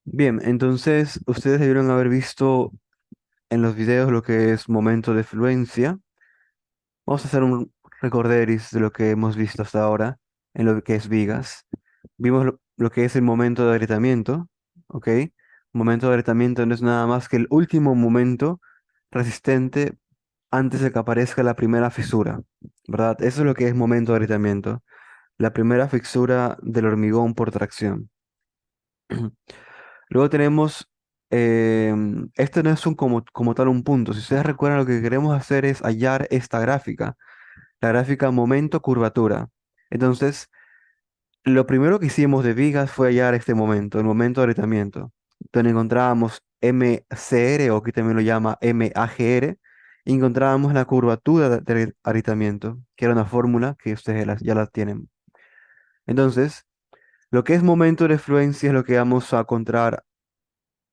Bien, entonces ustedes debieron haber visto en los videos lo que es momento de fluencia. Vamos a hacer un recorderis de lo que hemos visto hasta ahora en lo que es vigas. Vimos lo que es el momento de agrietamiento, ¿ok? Momento de agrietamiento no es nada más que el último momento resistente antes de que aparezca la primera fisura, ¿verdad? Eso es lo que es momento de agrietamiento, la primera fisura del hormigón por tracción. Luego tenemos, este no es un como tal un punto. Si ustedes recuerdan, lo que queremos hacer es hallar esta gráfica, la gráfica momento-curvatura. Entonces, lo primero que hicimos de vigas fue hallar este momento, el momento de agrietamiento, donde encontrábamos MCR, o aquí también lo llama MAGR, y encontrábamos la curvatura de agrietamiento, que era una fórmula que ustedes ya la tienen. Entonces, lo que es momento de fluencia es lo que vamos a encontrar.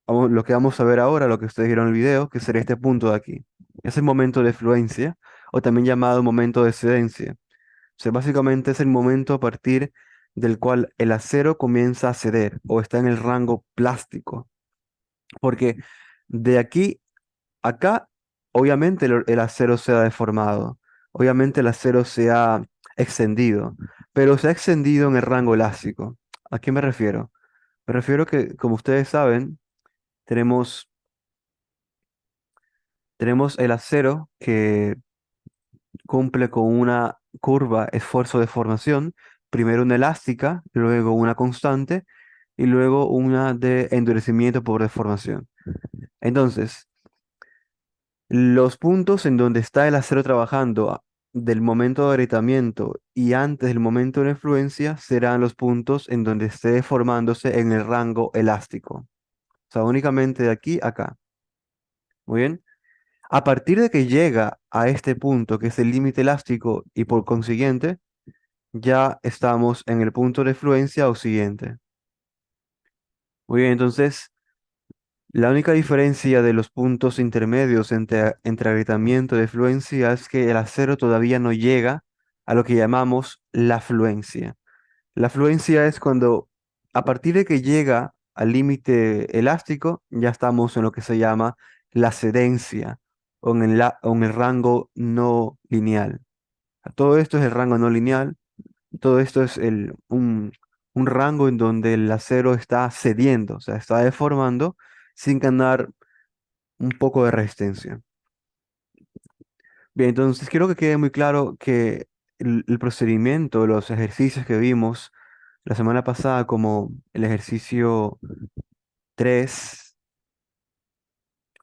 Lo que vamos a ver ahora, lo que ustedes vieron en el video, que sería este punto de aquí. Es el momento de fluencia, o también llamado momento de excedencia. O sea, básicamente es el momento a partir del cual el acero comienza a ceder o está en el rango plástico. Porque de aquí a acá, obviamente el acero se ha deformado, obviamente el acero se ha extendido, pero se ha extendido en el rango elástico. ¿A qué me refiero? Me refiero que, como ustedes saben, tenemos Tenemos el acero que cumple con una curva esfuerzo-deformación, primero una elástica, luego una constante y luego una de endurecimiento por deformación. Entonces, los puntos en donde está el acero trabajando del momento de agrietamiento y antes del momento de influencia serán los puntos en donde esté deformándose en el rango elástico. O sea, únicamente de aquí a acá. Muy bien. A partir de que llega a este punto, que es el límite elástico, y por consiguiente, ya estamos en el punto de fluencia o siguiente. Muy bien, entonces, la única diferencia de los puntos intermedios entre agrietamiento y fluencia es que el acero todavía no llega a lo que llamamos la fluencia. La fluencia es cuando, a partir de que llega al límite elástico, ya estamos en lo que se llama la cedencia o en el rango no lineal. Todo esto es el rango no lineal, todo esto es un rango en donde el acero está cediendo, o sea, está deformando sin ganar un poco de resistencia. Bien, entonces quiero que quede muy claro que el procedimiento, los ejercicios que vimos la semana pasada, como el ejercicio 3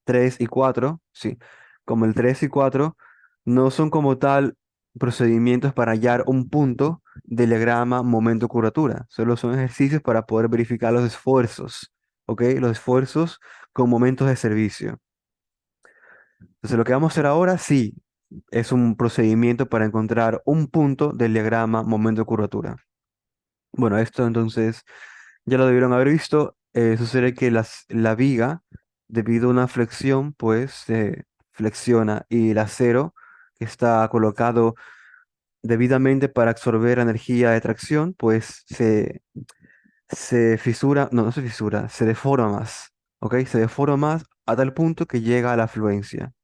3 y 4 sí, como el 3 y 4 no son como tal procedimientos para hallar un punto del diagrama momento-curvatura, solo son ejercicios para poder verificar los esfuerzos, ¿ok? Los esfuerzos con momentos de servicio. Entonces, lo que vamos a hacer ahora sí es un procedimiento para encontrar un punto del diagrama momento-curvatura. Bueno, esto entonces ya lo debieron haber visto. Sucede que la viga, debido a una flexión, pues se flexiona y el acero que está colocado debidamente para absorber energía de tracción, pues se fisura, no, no se fisura, se deforma más, ¿ok? Se deforma más a tal punto que llega a la fluencia.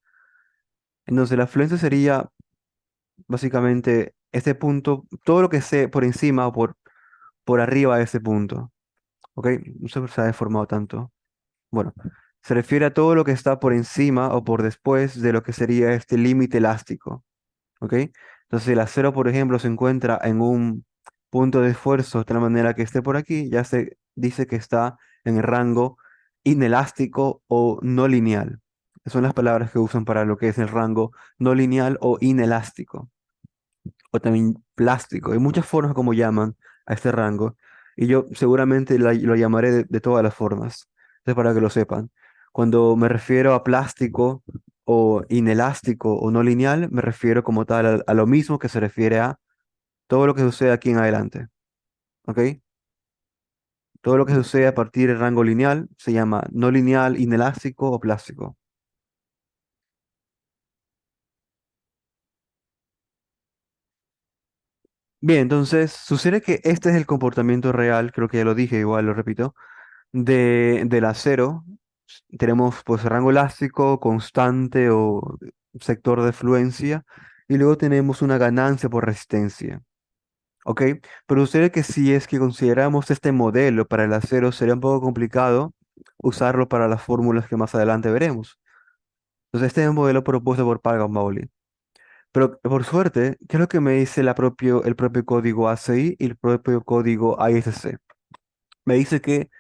Entonces la fluencia sería básicamente este punto, todo lo que esté por encima o por arriba de ese punto. ¿Ok? No se ha deformado tanto. Bueno, se refiere a todo lo que está por encima o por después de lo que sería este límite elástico. ¿Ok? Entonces, si el acero, por ejemplo, se encuentra en un punto de esfuerzo de tal manera que esté por aquí, ya se dice que está en el rango inelástico o no lineal. Son las palabras que usan para lo que es el rango no lineal o inelástico, o también plástico. Hay muchas formas como llaman a este rango y yo seguramente lo llamaré de todas las formas. Entonces, para que lo sepan, cuando me refiero a plástico o inelástico o no lineal, me refiero como tal a lo mismo que se refiere a todo lo que sucede aquí en adelante. ¿Ok? Todo lo que sucede a partir del rango lineal se llama no lineal, inelástico o plástico. Bien, entonces sucede que este es el comportamiento real, creo que ya lo dije, igual lo repito. Del acero tenemos pues rango elástico, constante o sector de fluencia, y luego tenemos una ganancia por resistencia. ¿Ok? Pero ustedes que si es que consideramos este modelo para el acero, sería un poco complicado usarlo para las fórmulas que más adelante veremos. Entonces, este es el modelo propuesto por Pargam-Pauli. Pero por suerte, ¿qué es lo que me dice el propio código ACI y el propio código ISC? Me dice que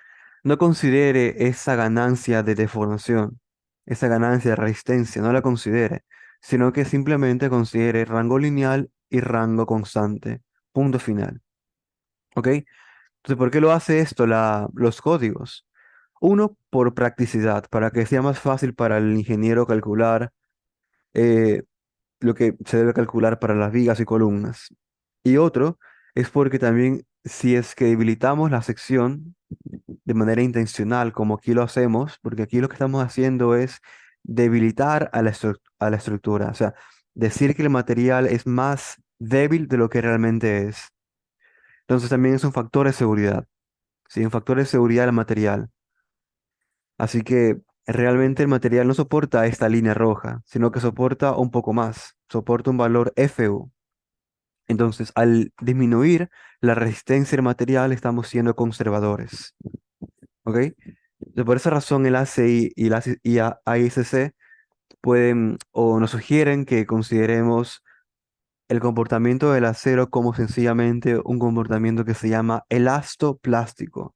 no considere esa ganancia de deformación, esa ganancia de resistencia, no la considere, sino que simplemente considere rango lineal y rango constante. Punto final. ¿Ok? Entonces, ¿por qué lo hace esto los códigos? Uno, por practicidad, para que sea más fácil para el ingeniero calcular eh, lo que se debe calcular para las vigas y columnas. Y otro es porque también si es que debilitamos la sección de manera intencional, como aquí lo hacemos, porque aquí lo que estamos haciendo es debilitar a a la estructura, o sea, decir que el material es más débil de lo que realmente es. Entonces también es un factor de seguridad, ¿sí? Un factor de seguridad del material. Así que realmente el material no soporta esta línea roja, sino que soporta un poco más, soporta un valor FU. Entonces, al disminuir la resistencia del material, estamos siendo conservadores. ¿Ok? Entonces, por esa razón, el ACI y AISC pueden o nos sugieren que consideremos el comportamiento del acero como sencillamente un comportamiento que se llama elastoplástico.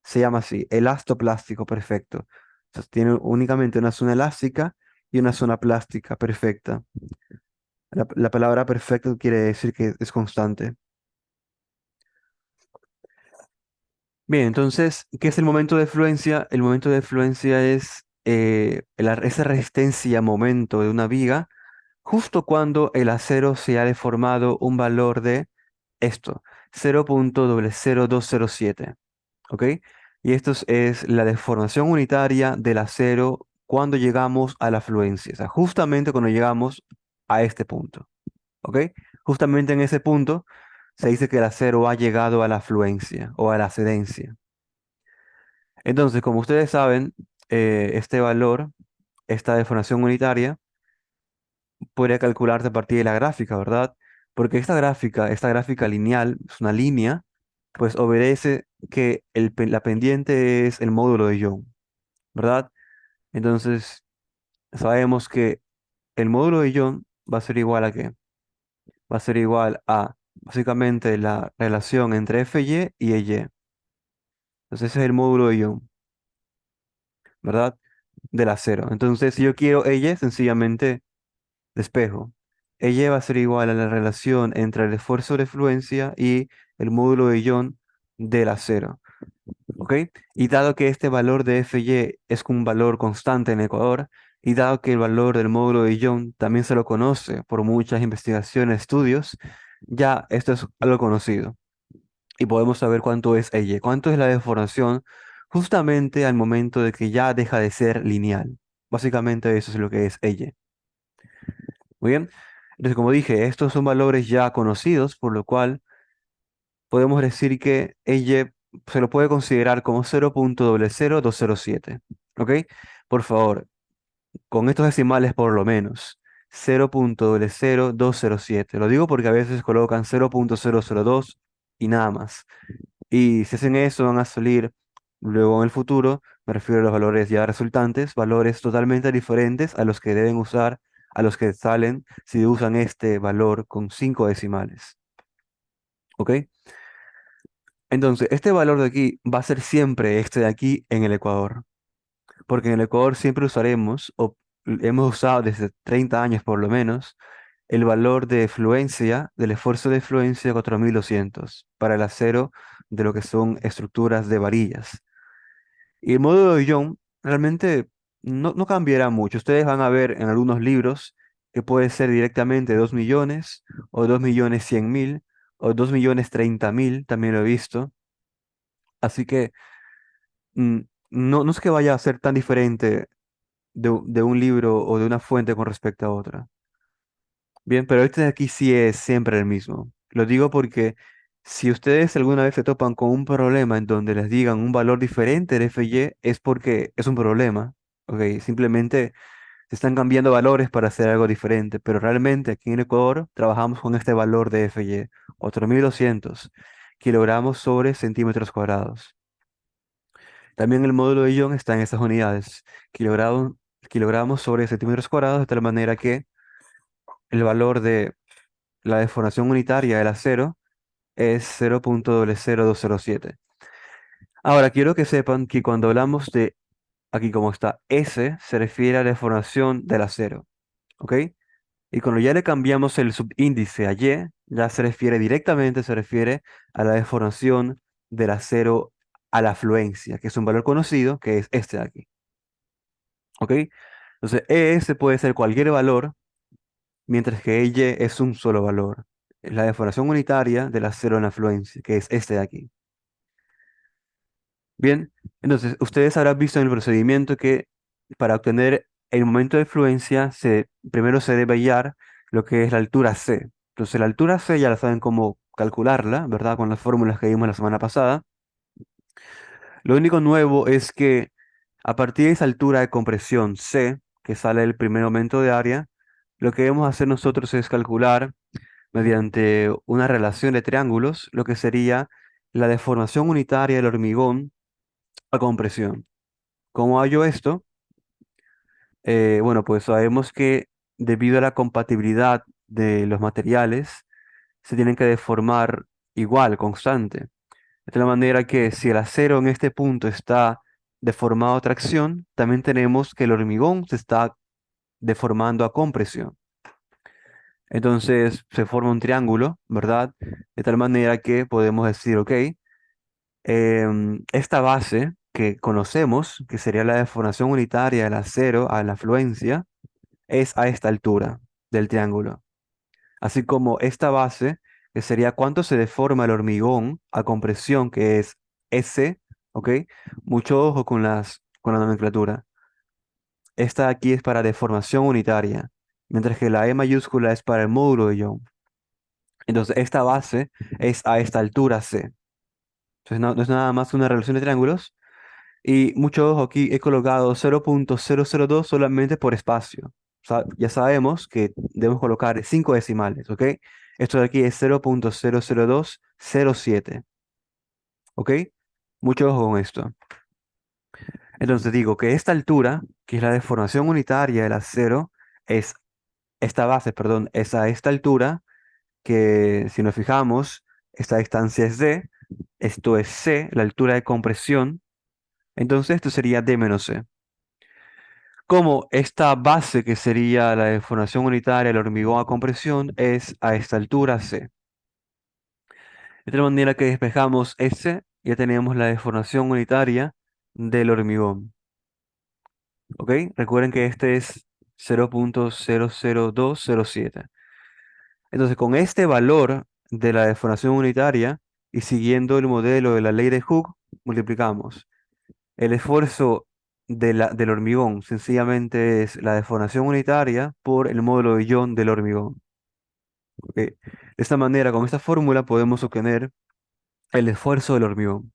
Se llama así, elastoplástico perfecto. O sea, tiene únicamente una zona elástica y una zona plástica perfecta. La palabra perfecto quiere decir que es constante. Bien, entonces, ¿qué es el momento de fluencia? El momento de fluencia es esa resistencia a momento de una viga justo cuando el acero se ha deformado un valor de esto, 0.00207. ¿Ok? Y esto es la deformación unitaria del acero cuando llegamos a la fluencia, o sea, justamente cuando llegamos a este punto. ¿Ok? Justamente en ese punto se dice que el acero ha llegado a la fluencia o a la cedencia. Entonces, como ustedes saben, este valor, esta deformación unitaria, podría calcularse a partir de la gráfica, ¿verdad? Porque esta gráfica lineal, es una línea, pues obedece que la pendiente es el módulo de Young, ¿verdad? Entonces, sabemos que el módulo de Young va a ser igual a ¿qué? Va a ser igual a básicamente la relación entre FY y EY. Entonces, ese es el módulo de Young, ¿verdad? Del acero. Entonces, si yo quiero EY, sencillamente despejo. Ella va a ser igual a la relación entre el esfuerzo de fluencia y el módulo de Young del acero. ¿Ok? Y dado que este valor de Fy es un valor constante en Ecuador, y dado que el valor del módulo de Young también se lo conoce por muchas investigaciones, estudios, ya esto es algo conocido. Y podemos saber cuánto es ella, cuánto es la deformación justamente al momento de que ya deja de ser lineal. Básicamente eso es lo que es ella. Muy bien. Entonces, como dije, estos son valores ya conocidos, por lo cual podemos decir que ella se lo puede considerar como 0.00207. ¿Ok? Por favor, con estos decimales por lo menos. 0.00207. Lo digo porque a veces colocan 0.002 y nada más. Y si hacen eso, van a salir luego en el futuro, me refiero a los valores ya resultantes, valores totalmente diferentes a los que deben usar, a los que salen si usan este valor con 5 decimales. ¿Ok? Entonces, este valor de aquí va a ser siempre este de aquí en el Ecuador, porque en el Ecuador siempre usaremos, o hemos usado desde 30 años por lo menos, el valor de fluencia, del esfuerzo de fluencia 4200 para el acero de lo que son estructuras de varillas. Y el módulo de Young realmente no cambiará mucho. Ustedes van a ver en algunos libros que puede ser directamente 2 millones o 2.100.000 o 2.030.000, también lo he visto. Así que mm, no es que vaya a ser tan diferente de un libro o de una fuente con respecto a otra. Bien, pero este de aquí sí es siempre el mismo. Lo digo porque Si ustedes alguna vez se topan con un problema en donde les digan un valor diferente de FY, es porque es un problema. ¿Ok? Simplemente se están cambiando valores para hacer algo diferente, pero realmente aquí en Ecuador trabajamos con este valor de FY, 4200 kilogramos sobre centímetros cuadrados. También el módulo de Young está en estas unidades, kilogramos, kilogramos sobre centímetros cuadrados, de tal manera que el valor de la deformación unitaria del acero es 0.00207. Ahora, quiero que sepan que cuando hablamos de, aquí como está, S, se refiere a la deformación del acero, ¿ok? Y cuando ya le cambiamos el subíndice a Y, ya se refiere directamente, se refiere a la deformación del acero a la afluencia, que es un valor conocido, que es este de aquí, ¿ok? Entonces, ES puede ser cualquier valor, mientras que EY es un solo valor. Es la deformación unitaria del acero en afluencia, que es este de aquí. Bien, entonces ustedes habrán visto en el procedimiento que para obtener el momento de fluencia primero se debe hallar lo que es la altura C. Entonces la altura C ya la saben cómo calcularla, ¿verdad? Con las fórmulas que vimos la semana pasada. Lo único nuevo es que a partir de esa altura de compresión C, que sale el primer aumento de área, lo que debemos hacer nosotros es calcular mediante una relación de triángulos lo que sería la deformación unitaria del hormigón a compresión. ¿Cómo hallo esto? Bueno, pues sabemos que debido a la compatibilidad de los materiales, se tienen que deformar igual, constante. De tal manera que si el acero en este punto está deformado a tracción, también tenemos que el hormigón se está deformando a compresión. Entonces se forma un triángulo, ¿verdad? De tal manera que podemos decir, ok, esta base que conocemos, que sería la deformación unitaria del acero a la afluencia, es a esta altura del triángulo. Así como esta base, que sería cuánto se deforma el hormigón a compresión, que es S, ¿ok? Mucho ojo con con la nomenclatura. Esta aquí es para deformación unitaria, mientras que la E mayúscula es para el módulo de Young. Entonces, esta base es a esta altura C. Entonces, no es nada más que una relación de triángulos. Y mucho ojo, aquí he colocado 0.002 solamente por espacio. Ya sabemos que debemos colocar 5 decimales, ¿ok? Esto de aquí es 0.00207, ¿ok? Mucho ojo con esto. Entonces digo que esta altura, que es la deformación unitaria del acero, es esta base, perdón, es a esta altura que si nos fijamos, esta distancia es D, esto es C, la altura de compresión, entonces esto sería D menos C. Como esta base que sería la deformación unitaria del hormigón a compresión es a esta altura C. De tal manera que despejamos S, ya tenemos la deformación unitaria del hormigón. ¿Ok? Recuerden que este es 0.00207. Entonces, con este valor de la deformación unitaria y siguiendo el modelo de la ley de Hooke, multiplicamos. El esfuerzo del hormigón sencillamente es la deformación unitaria por el módulo de Young del hormigón. ¿Ok? De esta manera, con esta fórmula podemos obtener el esfuerzo del hormigón.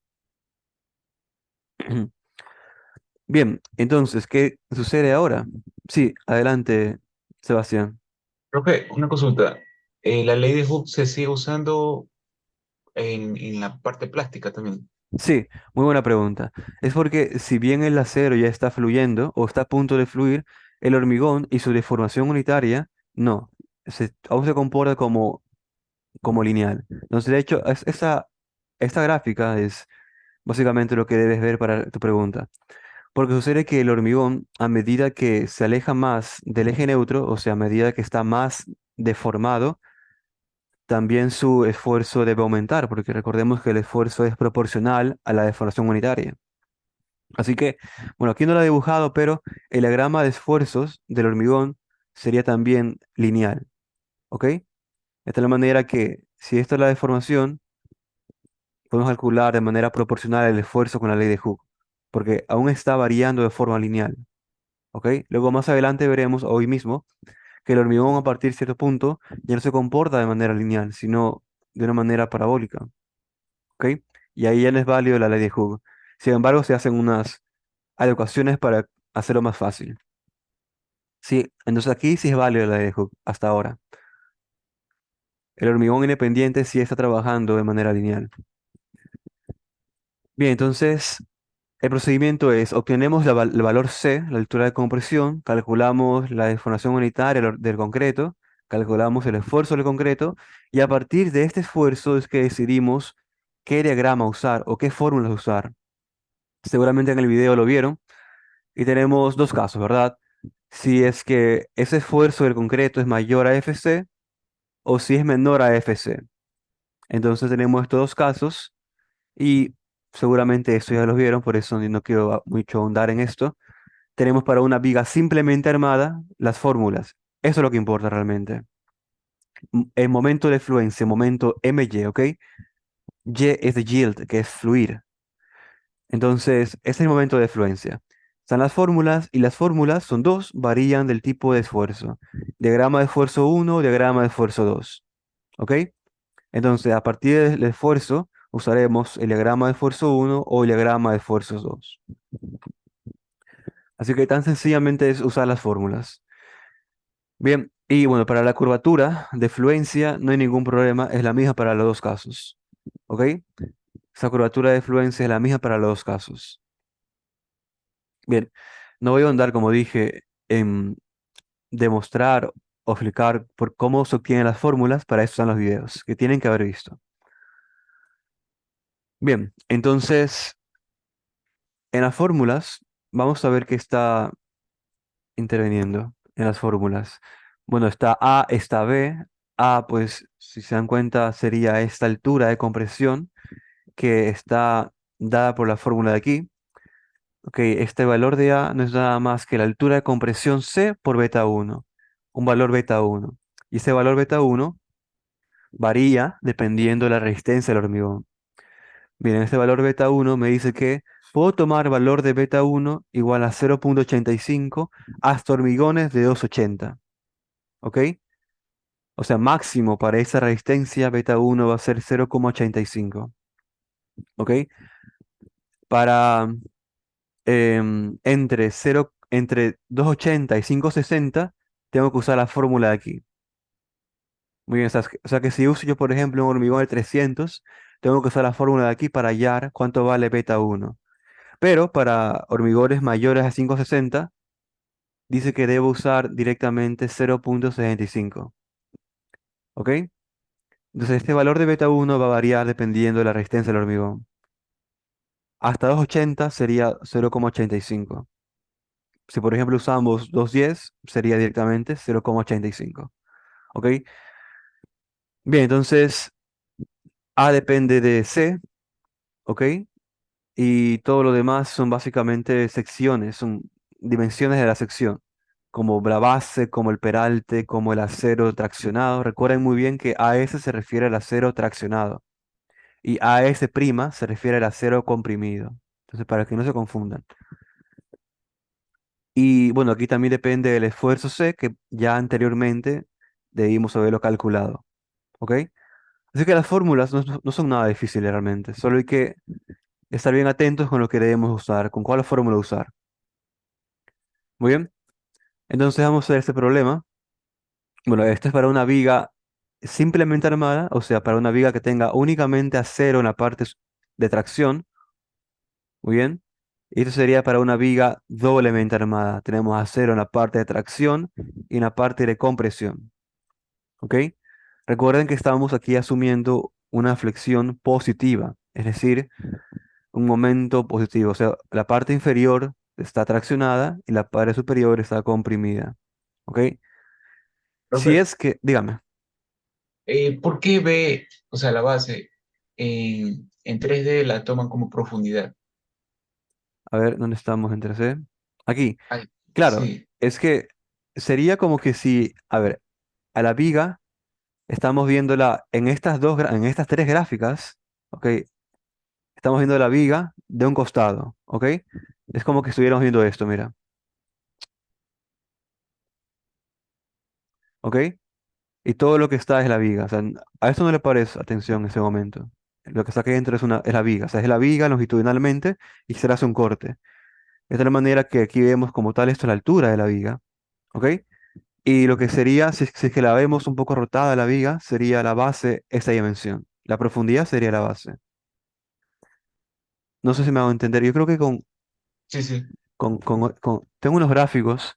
Bien, entonces, ¿qué sucede ahora? Sí, adelante, Sebastián. Profe, una consulta. ¿La ley de Hooke se sigue usando en la parte plástica también? Sí, muy buena pregunta. Es porque si bien el acero ya está fluyendo o está a punto de fluir, el hormigón y su deformación unitaria no. Aún se comporta como lineal. Entonces, de hecho, esta gráfica es básicamente lo que debes ver para tu pregunta. Porque sucede que el hormigón, a medida que se aleja más del eje neutro, o sea, a medida que está más deformado, también su esfuerzo debe aumentar, porque recordemos que el esfuerzo es proporcional a la deformación unitaria. Así que, bueno, aquí no lo he dibujado, pero el diagrama de esfuerzos del hormigón sería también lineal, ¿ok? De tal manera que si esta es la deformación, podemos calcular de manera proporcional el esfuerzo con la ley de Hooke, porque aún está variando de forma lineal, ¿ok? Luego más adelante veremos, hoy mismo, que el hormigón a partir de cierto punto ya no se comporta de manera lineal, sino de una manera parabólica. ¿ok? Y ahí ya no es válido la ley de Hooke. Sin embargo, se hacen unas adecuaciones para hacerlo más fácil. Sí, entonces aquí sí es válido la ley de Hooke hasta ahora. El hormigón independiente sí está trabajando de manera lineal. Bien, entonces el procedimiento es, obtenemos el valor C, la altura de compresión, calculamos la deformación unitaria del concreto, calculamos el esfuerzo del concreto, y a partir de este esfuerzo es que decidimos qué diagrama usar o qué fórmulas usar. Seguramente en el video lo vieron, y tenemos dos casos, ¿verdad? Si es que ese esfuerzo del concreto es mayor a FC o si es menor a FC. Entonces tenemos estos dos casos. Y seguramente esto ya lo vieron, por eso no quiero mucho ahondar en esto. Tenemos para una viga simplemente armada las fórmulas. Eso es lo que importa realmente. El momento de fluencia, momento MY, ¿ok? Y es de yield, que es fluir. Entonces, ese es el momento de fluencia. Están las fórmulas y las fórmulas son dos, varían del tipo de esfuerzo. Diagrama de esfuerzo uno, diagrama de esfuerzo 2, ¿ok? Entonces, a partir del esfuerzo, usaremos el diagrama de esfuerzo uno o el diagrama de esfuerzo 2. Así que tan sencillamente es usar las fórmulas. Bien, y bueno, para la curvatura de fluencia no hay ningún problema, es la misma para los dos casos. ¿Ok? Esa curvatura de fluencia es la misma para los dos casos. Bien, no voy a andar, como dije, en demostrar o explicar por cómo se obtienen las fórmulas, para eso están los videos, que tienen que haber visto. Bien, entonces, en las fórmulas, vamos a ver qué está interviniendo en las fórmulas. Bueno, está A, está B. A, pues, si se dan cuenta, sería esta altura de compresión que está dada por la fórmula de aquí. Ok, este valor de A no es nada más que la altura de compresión C por beta uno, un valor beta uno. Y ese valor beta uno varía dependiendo de la resistencia del hormigón. Miren, este valor beta uno me dice que puedo tomar valor de beta uno igual a 0,85 hasta hormigones de 280. ¿Ok? O sea, máximo para esa resistencia beta uno va a ser 0,85. ¿Ok? Para entre 280 y 560 tengo que usar la fórmula de aquí. Muy bien, o sea que si uso yo, por ejemplo, un hormigón de 300, tengo que usar la fórmula de aquí para hallar cuánto vale beta uno. Pero para hormigones mayores a 560, dice que debo usar directamente 0,65. ¿Ok? Entonces este valor de beta uno va a variar dependiendo de la resistencia del hormigón. Hasta 280 sería 0,85. Si por ejemplo usamos 210, sería directamente 0,85. ¿Ok? Bien, entonces A depende de C, ¿ok? Y todo lo demás son básicamente secciones, son dimensiones de la sección, como la base, como el peralte, como el acero traccionado. Recuerden muy bien que AS se refiere al acero traccionado y AS' se refiere al acero comprimido. Entonces, para que no se confundan. Y bueno, aquí también depende del esfuerzo C, que ya anteriormente debimos haberlo calculado. ¿Ok? Así que las fórmulas no son nada difíciles realmente. Solo hay que estar bien atentos con lo que debemos usar, con cuál fórmula usar. Muy bien. Entonces vamos a ver este problema. Bueno, esto es para una viga simplemente armada, o sea, para una viga que tenga únicamente acero en la parte de tracción. Muy bien. Y esto sería para una viga doblemente armada. Tenemos acero en la parte de tracción y en la parte de compresión. ¿Ok? Recuerden que estamos aquí asumiendo una flexión positiva, es decir, un momento positivo. O sea, la parte inferior está traccionada y la parte superior está comprimida. ¿Ok? Si Profe, es que, dígame, ¿por qué ve, o sea, la base en 3D la toman como profundidad? a ver, ¿dónde estamos en 3D? Aquí. Ay, Claro, sí. es que sería como que si, a ver, a la viga estamos viéndola en en estas tres gráficas, ¿ok? Estamos viendo la viga de un costado, ¿ok? Es como que estuviéramos viendo esto, mira, ¿ok? Y todo lo que está es la viga. O sea, a esto no le parece atención en ese momento. Lo que está aquí dentro es la viga, o sea, es la viga longitudinalmente y se le hace un corte. De tal manera que aquí vemos como tal esto la altura de la viga, ¿ok? Y lo que sería, si es que la vemos un poco rotada la viga, sería la base, esta dimensión. La profundidad sería la base. No sé si me hago entender. Yo creo que Sí, sí. tengo unos gráficos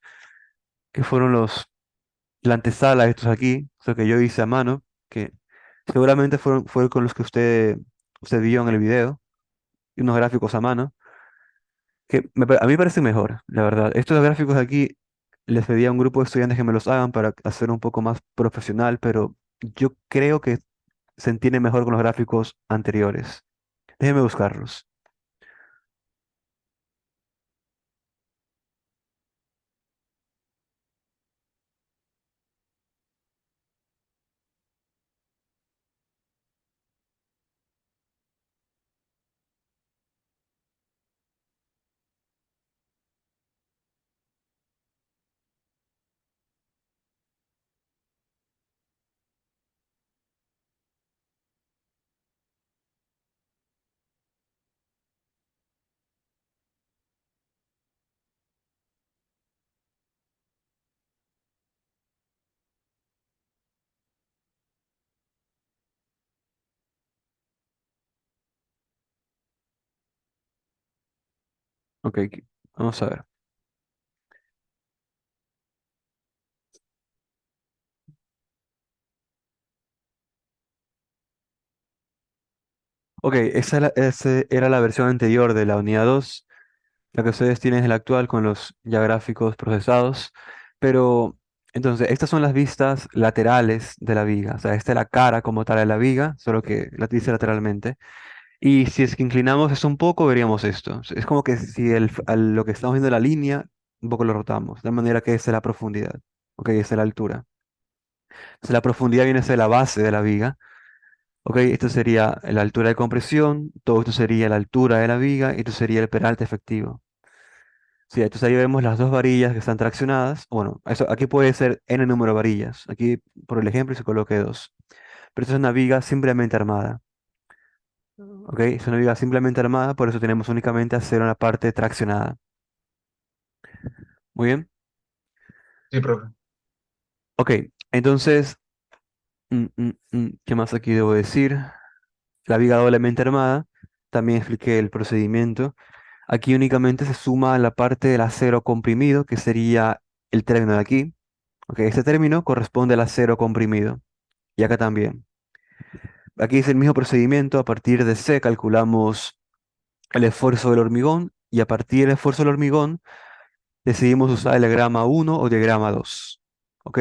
que fueron la antesala de estos aquí, o sea, que yo hice a mano, que seguramente fueron con los que usted vio en el video, y unos gráficos a mano, a mí me parece mejor, la verdad. Estos gráficos de aquí les pedí a un grupo de estudiantes que me los hagan para hacer un poco más profesional, pero yo creo que se entiende mejor con los gráficos anteriores. Déjeme buscarlos. Ok, vamos a ver. Ok, esa era la versión anterior de la unidad 2. La que ustedes tienen es la actual con los ya gráficos procesados. Pero, entonces, estas son las vistas laterales de la viga. O sea, esta es la cara como tal de la viga, solo que la dice lateralmente. Y si es que inclinamos esto un poco, veríamos esto. Es como que si lo que estamos viendo la línea, un poco lo rotamos, de manera que esa es la profundidad. Ok, esa es la altura. Entonces, la profundidad viene a ser la base de la viga. Ok, esto sería la altura de compresión, todo esto sería la altura de la viga y esto sería el peralte efectivo. Sí, entonces ahí vemos las dos varillas que están traccionadas. Bueno, eso, aquí puede ser n número de varillas. Aquí, por el ejemplo, se coloque dos. Pero esto es una viga simplemente armada. Ok, es una viga simplemente armada, por eso tenemos únicamente acero en la parte traccionada. Muy bien. Sí, profe. Ok, entonces, ¿qué más aquí debo decir? La viga doblemente armada. También expliqué el procedimiento. Aquí únicamente se suma la parte del acero comprimido, que sería el término de aquí. Ok, este término corresponde al acero comprimido. Y acá también. Aquí es el mismo procedimiento. A partir de C calculamos el esfuerzo del hormigón y a partir del esfuerzo del hormigón decidimos usar el diagrama 1 o diagrama 2. ¿Ok?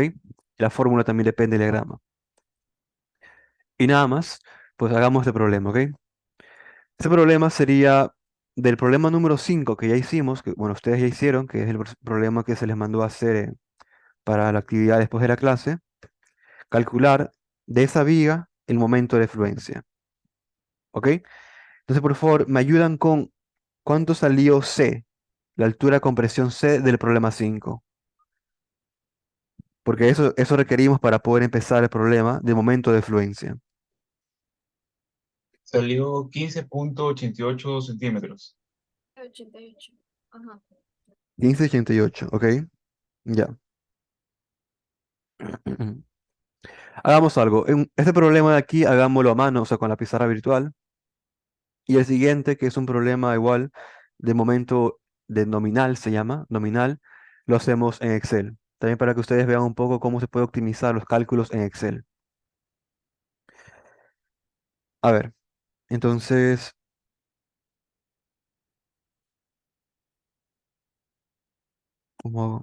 La fórmula también depende del diagrama. Y nada más, pues hagamos este problema, ¿ok? Este problema sería del problema número 5 que ya hicimos, que bueno, ustedes ya hicieron, que es el problema que se les mandó a hacer para la actividad después de la clase, calcular de esa viga el momento de fluencia. ¿Ok? Entonces, por favor, me ayudan con cuánto salió C, la altura de compresión C del problema 5. Porque eso requerimos para poder empezar el problema de momento de fluencia. Salió 15,88 centímetros. 88. Ajá. 1588, ¿ok? Ya. Hagamos algo. Este problema de aquí, hagámoslo a mano, o sea, con la pizarra virtual. Y el siguiente, que es un problema igual, de momento de nominal, se llama, nominal, lo hacemos en Excel. También para que ustedes vean un poco cómo se puede optimizar los cálculos en Excel. A ver, entonces, ¿cómo hago?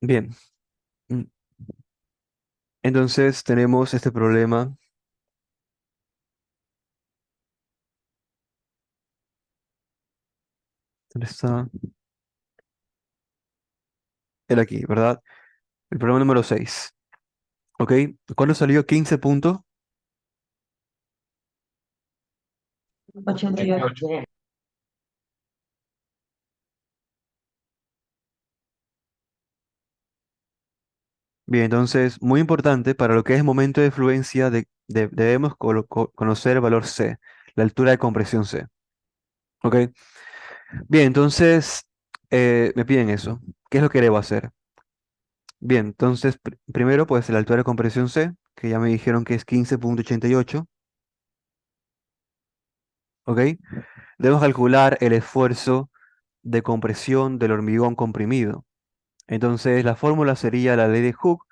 Bien. mm, Entonces tenemos este problema. ¿Dónde está? Era aquí, ¿verdad? El problema número 6. ¿Ok? ¿Cuándo salió 15 puntos? 88. 88. Bien, entonces, muy importante para lo que es momento de fluencia, debemos conocer el valor C, la altura de compresión C. ¿Ok? Bien, entonces, me piden eso. ¿Qué es lo que debo hacer? Bien, entonces, primero, pues la altura de compresión C, que ya me dijeron que es 15,88. ¿Ok? Debemos calcular el esfuerzo de compresión del hormigón comprimido. Entonces, la fórmula sería la ley de Hooke.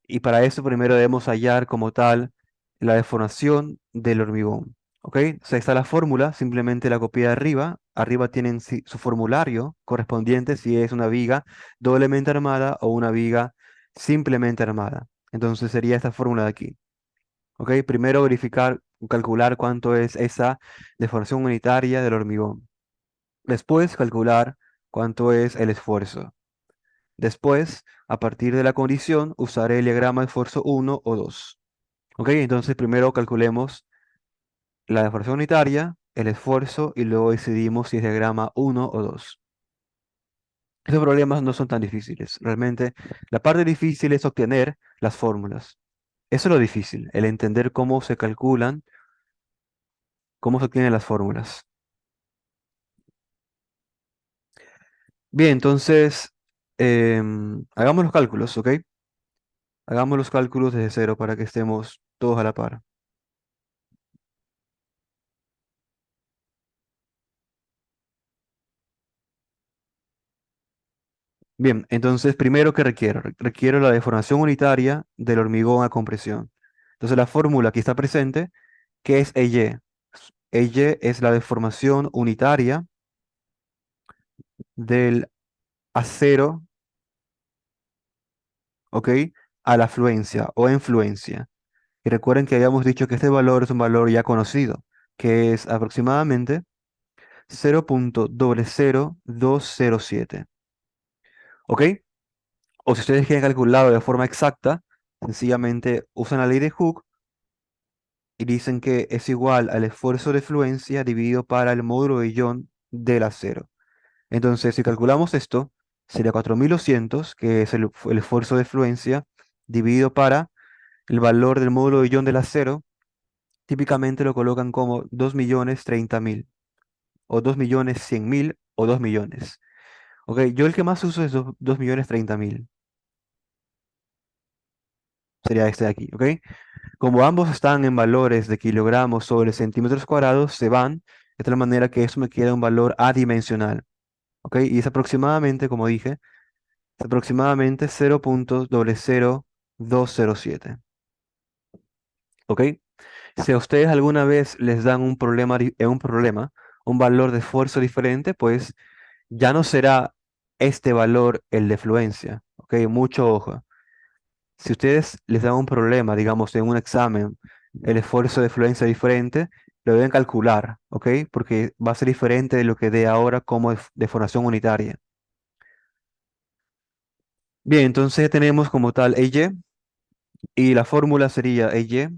Y para eso primero debemos hallar como tal la deformación del hormigón. ¿Ok? O sea, está la fórmula, simplemente la copié de arriba. Arriba tienen su formulario correspondiente si es una viga doblemente armada o una viga simplemente armada. Entonces sería esta fórmula de aquí. ¿Ok? Primero verificar, calcular cuánto es esa deformación unitaria del hormigón. Después calcular cuánto es el esfuerzo. Después, a partir de la condición, usaré el diagrama de esfuerzo uno o 2. ¿Ok? Entonces primero calculemos la deformación unitaria, el esfuerzo y luego decidimos si es diagrama uno o 2. Estos problemas no son tan difíciles. Realmente la parte difícil es obtener las fórmulas. Eso es lo difícil, el entender cómo se calculan, cómo se obtienen las fórmulas. Bien, entonces hagamos los cálculos, ¿ok? Hagamos los cálculos desde cero para que estemos todos a la par. Bien, entonces primero, ¿qué requiero? Requiero la deformación unitaria del hormigón a compresión. Entonces la fórmula que está presente, ¿qué es EY? EY es la deformación unitaria del acero, ¿ok? A la fluencia o influencia. Y recuerden que habíamos dicho que este valor es un valor ya conocido, que es aproximadamente 0,00207. ¿Ok? O si ustedes quieren calcularlo de forma exacta, sencillamente usan la ley de Hooke y dicen que es igual al esfuerzo de fluencia dividido para el módulo de Young del acero. Entonces, si calculamos esto, sería 4200, que es el esfuerzo de fluencia, dividido para el valor del módulo de Young del acero. Típicamente lo colocan como 2.030.000, o 2.100.000, o 2 millones. Ok, yo el que más uso es 2.030.000. Sería este de aquí, ¿ok? Como ambos están en valores de kilogramos sobre centímetros cuadrados, se van de tal manera que eso me queda un valor adimensional. ¿Ok? Y es aproximadamente, como dije, es aproximadamente 0,00207. ¿Ok? Si a ustedes alguna vez les dan un problema, un valor de esfuerzo diferente, pues ya no será este valor el de fluencia. ¿Ok? Mucho ojo. Si ustedes les dan un problema, digamos, en un examen, el esfuerzo de fluencia diferente, lo deben calcular, ¿ok? Porque va a ser diferente de lo que dé ahora como deformación unitaria. Bien, entonces ya tenemos como tal EY y la fórmula sería EY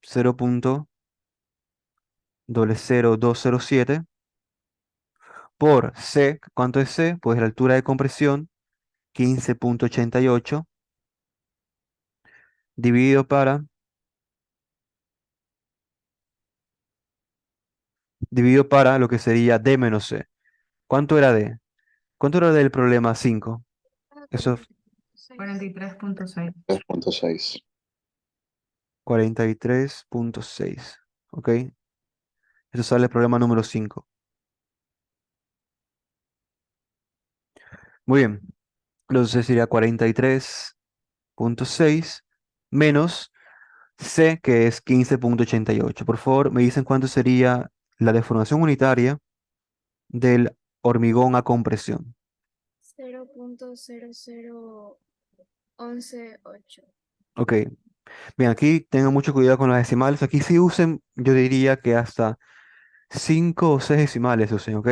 0,00207 por C. ¿Cuánto es C? Pues la altura de compresión 15,88 dividido para lo que sería D menos C. ¿Cuánto era D? ¿Cuánto era del problema 5? Ah, Eso 43.6. 43.6. 3.6. 43,6. ¿Ok? Eso sale el problema número 5. Muy bien. Entonces sería 43,6 menos C, que es 15,88. Por favor, me dicen cuánto sería la deformación unitaria del hormigón a compresión. 0.00118. Ok. Bien, aquí tengan mucho cuidado con las decimales. Aquí sí usen, yo diría que hasta 5 o 6 decimales usen, ¿ok?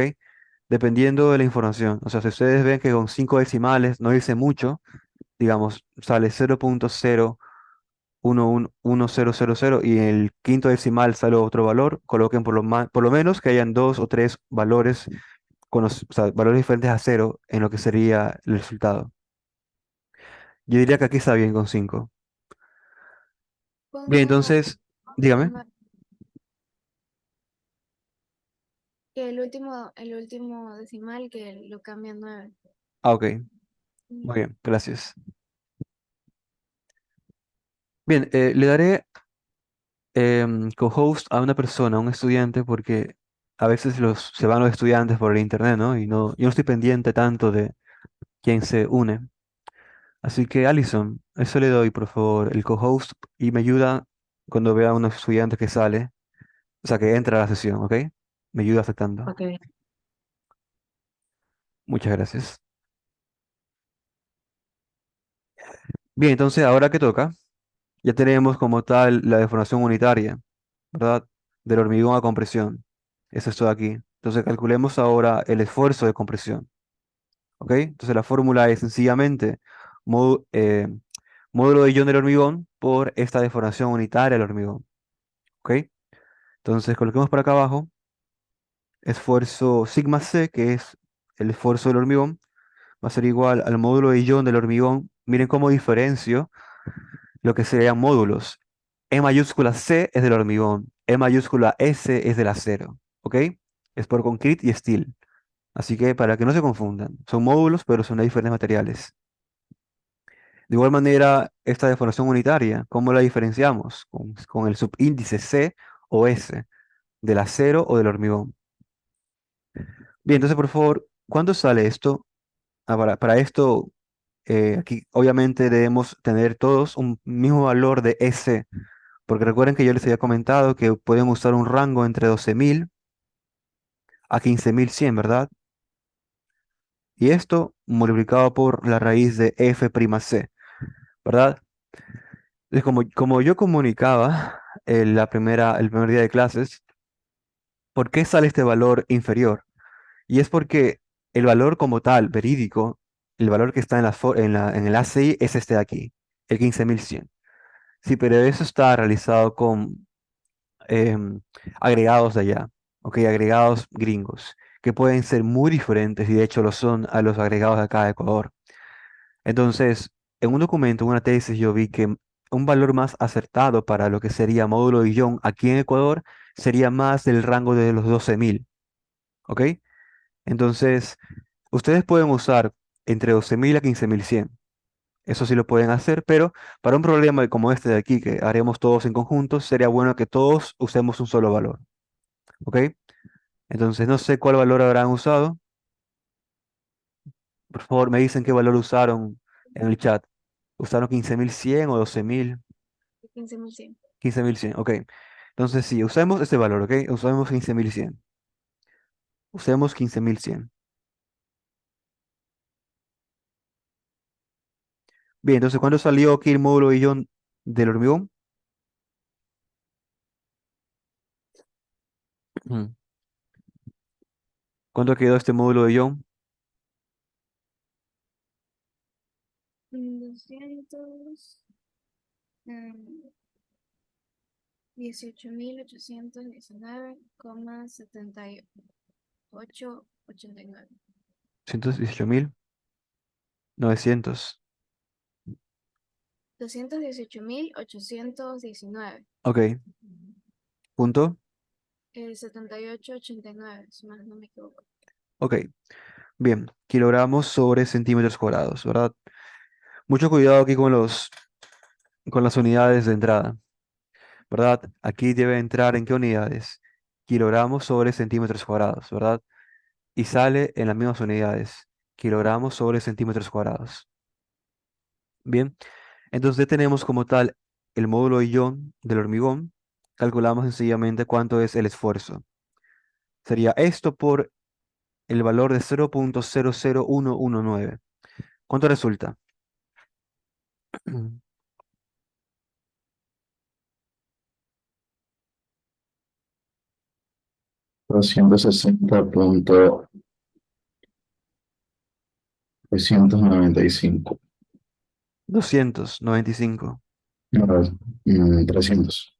Dependiendo de la información. O sea, si ustedes ven que con 5 decimales no dice mucho, digamos, sale 0,0111000 y en el quinto decimal sale otro valor, coloquen por lo menos que hayan dos o tres valores, o sea, valores diferentes a cero en lo que sería el resultado. Yo diría que aquí está bien con 5. Bien, Pongo entonces, dígame. 9, que el último decimal que lo cambia a 9. Ah, ok. Muy bien, gracias. Bien, le daré co-host a una persona, a un estudiante, porque a veces se van los estudiantes por el internet, ¿no? Y no, yo no estoy pendiente tanto de quién se une. Así que, Alison, eso le doy, por favor, el co-host y me ayuda cuando vea a un estudiante que sale, o sea, que entra a la sesión, ¿ok? Me ayuda aceptando. Ok. Muchas gracias. Bien, entonces, ahora que toca, ya tenemos como tal la deformación unitaria, ¿verdad? Del hormigón a compresión. Eso es todo aquí. Entonces, calculemos ahora el esfuerzo de compresión. ¿Ok? Entonces la fórmula es sencillamente módu- eh, módulo de John del hormigón por esta deformación unitaria del hormigón. ¿Ok? Entonces coloquemos por acá abajo esfuerzo sigma c, que es el esfuerzo del hormigón, va a ser igual al módulo de John del hormigón. Miren cómo diferencio lo que serían módulos. E mayúscula C es del hormigón, E mayúscula S es del acero. ¿Ok? Es por concrete y steel. Así que para que no se confundan, son módulos, pero son de diferentes materiales. De igual manera, esta deformación unitaria, ¿cómo la diferenciamos? Con el subíndice C o S, del acero o del hormigón. Bien, entonces, por favor, ¿cuándo sale esto? Para esto, aquí obviamente debemos tener todos un mismo valor de S, porque recuerden que yo les había comentado que pueden usar un rango entre 12.000 a 15.100, ¿verdad? Y esto multiplicado por la raíz de F'C, ¿verdad? Entonces, como yo comunicaba el primer día de clases, ¿por qué sale este valor inferior? Y es porque el valor como tal, verídico, el valor que está en el ACI es este de aquí, el 15.100. Sí, pero eso está realizado con em, agregados de allá, ¿ok? Agregados gringos, que pueden ser muy diferentes y de hecho lo son a los agregados de acá de Ecuador. Entonces, en un documento, en una tesis, yo vi que un valor más acertado para lo que sería módulo de Young aquí en Ecuador sería más del rango de los 12.000, ¿ok? Entonces, ustedes pueden usar entre 12.000 a 15.100. Eso sí lo pueden hacer, pero para un problema como este de aquí, que haremos todos en conjunto, sería bueno que todos usemos un solo valor, ¿ok? Entonces, no sé cuál valor habrán usado. Por favor, me dicen qué valor usaron en el chat. ¿Usaron 15.100 o 12.000? 15.100. 15.100, ok. Entonces, sí, usemos este valor, ok. Usemos 15.100. Usemos 15.100. Bien, entonces, ¿cuándo salió aquí el módulo Ion del hormigón? Ujú. ¿Cuánto quedó este módulo de Ion? 200, 18.819,7889. 118.900. 218.819. Ok, punto. 78.89, si mal no me equivoco. Ok, bien. Kilogramos sobre centímetros cuadrados, ¿verdad? Mucho cuidado aquí con las unidades de entrada, ¿verdad? Aquí debe entrar en qué unidades. Kilogramos sobre centímetros cuadrados, ¿verdad? Y sale en las mismas unidades. Kilogramos sobre centímetros cuadrados. Bien, entonces tenemos como tal el módulo Ion del hormigón. Calculamos sencillamente cuánto es el esfuerzo. Sería esto por el valor de 0.00119. ¿Cuánto resulta? 260.395. 295. No, 300.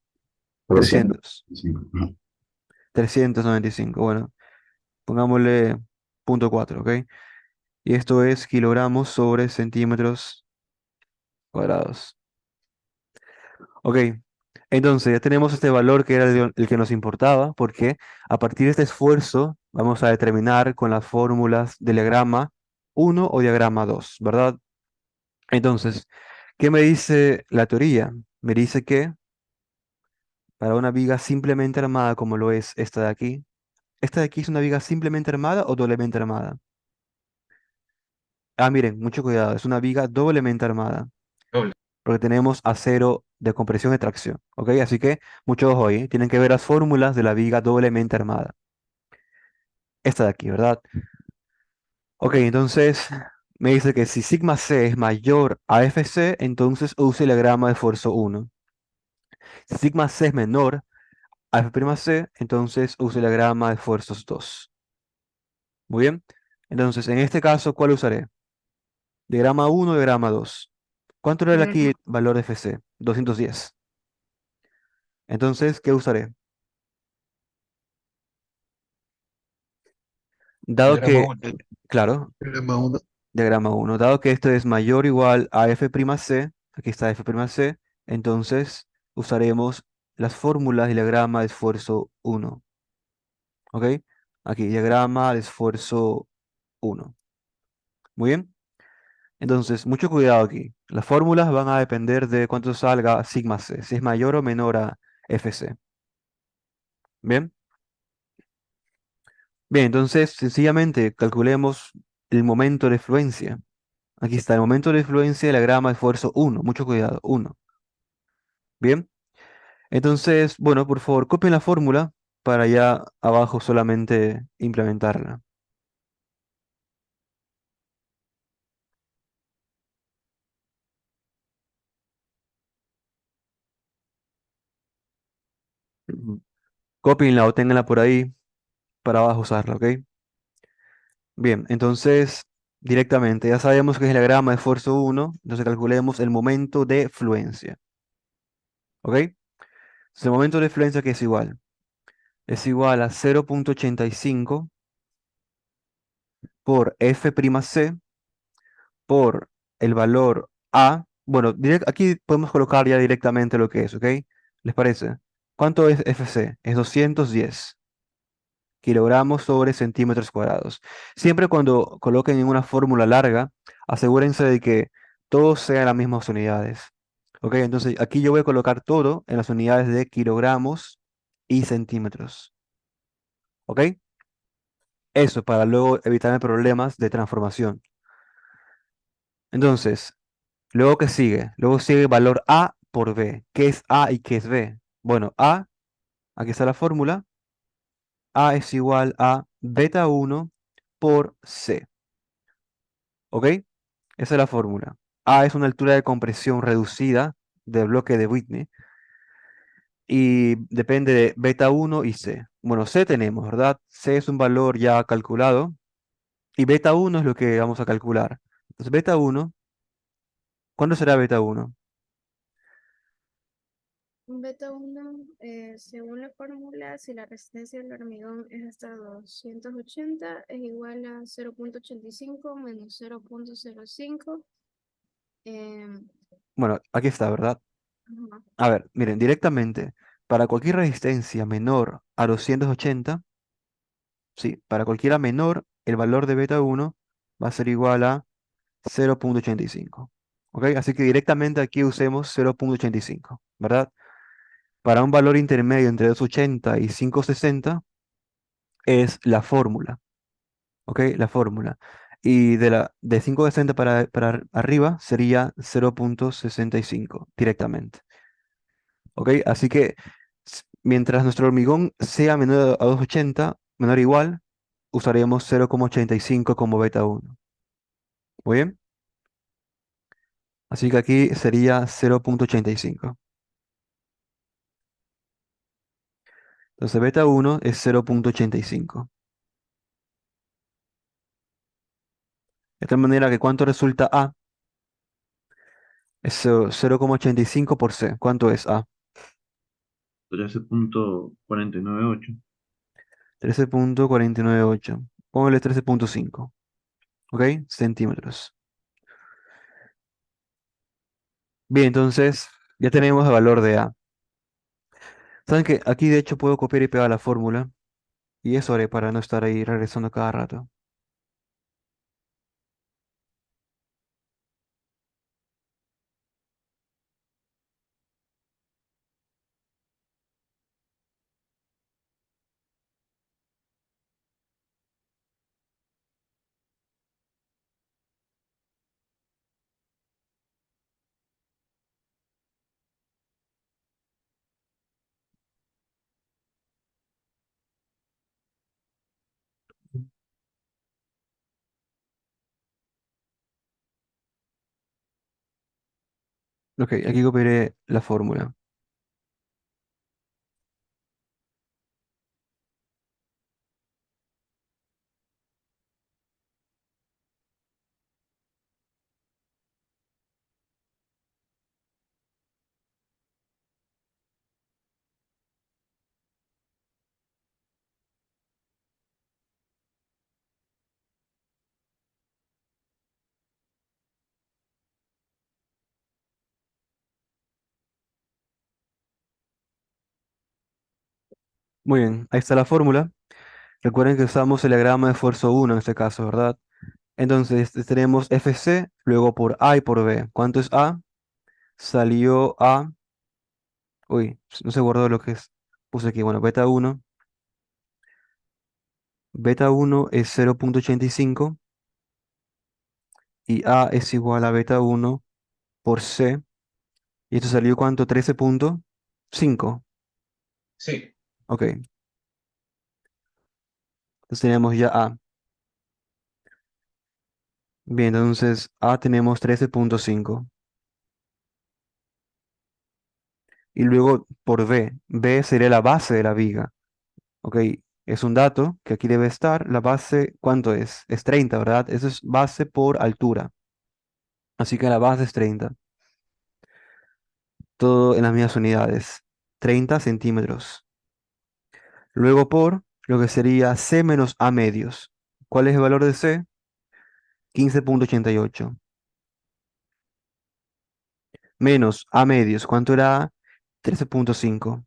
300. 395. Ajá. 395. Bueno, pongámosle punto 4, ¿ok? Y esto es kilogramos sobre centímetros cuadrados. Ok, entonces ya tenemos este valor que era el que nos importaba, porque a partir de este esfuerzo vamos a determinar con las fórmulas del diagrama uno o diagrama 2, ¿verdad? Entonces, ¿qué me dice la teoría? Me dice que para una viga simplemente armada como lo es esta de aquí es una viga simplemente armada o doblemente armada. Ah, miren, mucho cuidado, es una viga doblemente armada, Doble. porque tenemos acero de compresión y tracción, ¿ok? Así que mucho ojo ahí, tienen que ver las fórmulas de la viga doblemente armada. Esta de aquí, ¿verdad? Ok, entonces me dice que si sigma c es mayor a Fc, entonces use el diagrama de esfuerzo 1. Si sigma c es menor a F'C, entonces use el diagrama de esfuerzos 2. Muy bien. Entonces, en este caso, ¿cuál usaré? Diagrama 1, diagrama 2. ¿Cuánto era aquí el valor de Fc? 210. Entonces, ¿qué usaré? Dado Diagrama que, 1. claro, Diagrama 1. diagrama 1, dado que esto es mayor o igual a F'C, aquí está F'C, entonces usaremos las fórmulas del diagrama de esfuerzo 1. ¿Ok? Aquí, diagrama de esfuerzo 1. Muy bien. Entonces, mucho cuidado aquí. Las fórmulas van a depender de cuánto salga sigma c, si es mayor o menor a Fc. Bien. Bien, entonces sencillamente calculemos el momento de fluencia. Aquí está el momento de fluencia del diagrama de esfuerzo 1. Mucho cuidado, 1. Bien. Entonces, bueno, por favor, copien la fórmula para ya abajo solamente implementarla. Ujú. Cópienla o ténganla por ahí para abajo usarla, ¿ok? Bien, entonces directamente ya sabemos que es el diagrama de esfuerzo 1, entonces calculemos el momento de fluencia, ¿ok? Entonces, el momento de fluencia que es igual a 0,85 por F'C por el valor A. Bueno, aquí podemos colocar ya directamente lo que es, ¿ok? ¿Les parece? ¿Cuánto es Fc? Es 210 kilogramos sobre centímetros cuadrados. Siempre cuando coloquen en una fórmula larga, asegúrense de que todos sean las mismas unidades. ¿Ok? Entonces aquí yo voy a colocar todo en las unidades de kilogramos y centímetros. ¿Ok? Eso para luego evitar problemas de transformación. Entonces, luego que sigue, luego sigue valor A por B. ¿Qué es A y qué es B? Bueno, A, aquí está la fórmula. A es igual a beta 1 por C. ¿Ok? Esa es la fórmula. A es una altura de compresión reducida del bloque de Whitney y depende de beta 1 y C. Bueno, C tenemos, ¿verdad? C es un valor ya calculado y beta 1 es lo que vamos a calcular. Entonces, beta 1, ¿cuándo será beta 1? Beta 1, según la fórmula, si la resistencia del hormigón es hasta 280, es igual a 0,85 menos 0,05. em, Bueno, aquí está, ¿verdad? ajá, A ver, miren, directamente, para cualquier resistencia menor a 280, sí, para cualquiera menor, el valor de beta 1 va a ser igual a 0,85. ¿Ok? Así que directamente aquí usemos 0,85, ¿verdad? Para un valor intermedio entre 280 y 560 es la fórmula, ¿ok? La fórmula. Y de 560 para arriba sería 0,65 directamente, ¿ok? Así que mientras nuestro hormigón sea menor a 280, menor o igual, usaremos 0,85 como beta 1. ¿Muy bien? Así que aquí sería 0,85. Entonces beta 1 es 0,85. De tal manera que ¿cuánto resulta A? Es 0,85 por C. ¿Cuánto es A? 13.498. 13,498. Póngale 13,5. ¿Ok? Centímetros. Bien, entonces ya tenemos el valor de A. ¿Saben qué? Aquí de hecho puedo copiar y pegar la fórmula y eso haré para no estar ahí regresando cada rato. Ok, aquí copiaré la fórmula. Muy bien, ahí está la fórmula. Recuerden que usamos el diagrama de esfuerzo uno en este caso, ¿verdad? Entonces tenemos FC, luego por A y por B. ¿Cuánto es A? Salió A. Uy, no se guardó lo que es. Puse aquí, bueno, beta uno. Beta uno es 0,85 y A es igual a beta uno por C. ¿Y esto salió cuánto? 13,5. Sí, Ok, entonces tenemos ya A. Bien, entonces A tenemos 13,5. Y luego por B. B sería la base de la viga. Ok, es un dato que aquí debe estar. La base, ¿cuánto es? Es 30, ¿verdad? Eso es base por altura. Así que la base es 30. Todo en las mismas unidades. 30 centímetros. Luego por lo que sería C menos A medios. ¿Cuál es el valor de C? 15,88. Menos A medios. ¿Cuánto era A? 13,5.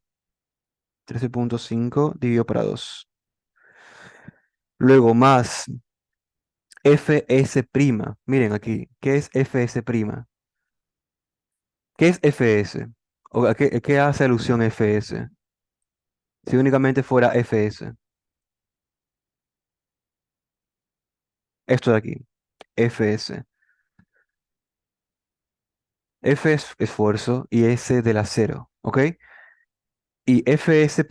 13,5 dividido para 2. Luego más FS'. Miren aquí. ¿Qué es FS'? ¿Qué es FS? ¿O a qué hace alusión FS? Si únicamente fuera FS. Esto de aquí. FS. F es esfuerzo y S del acero. ¿Ok? Y FS'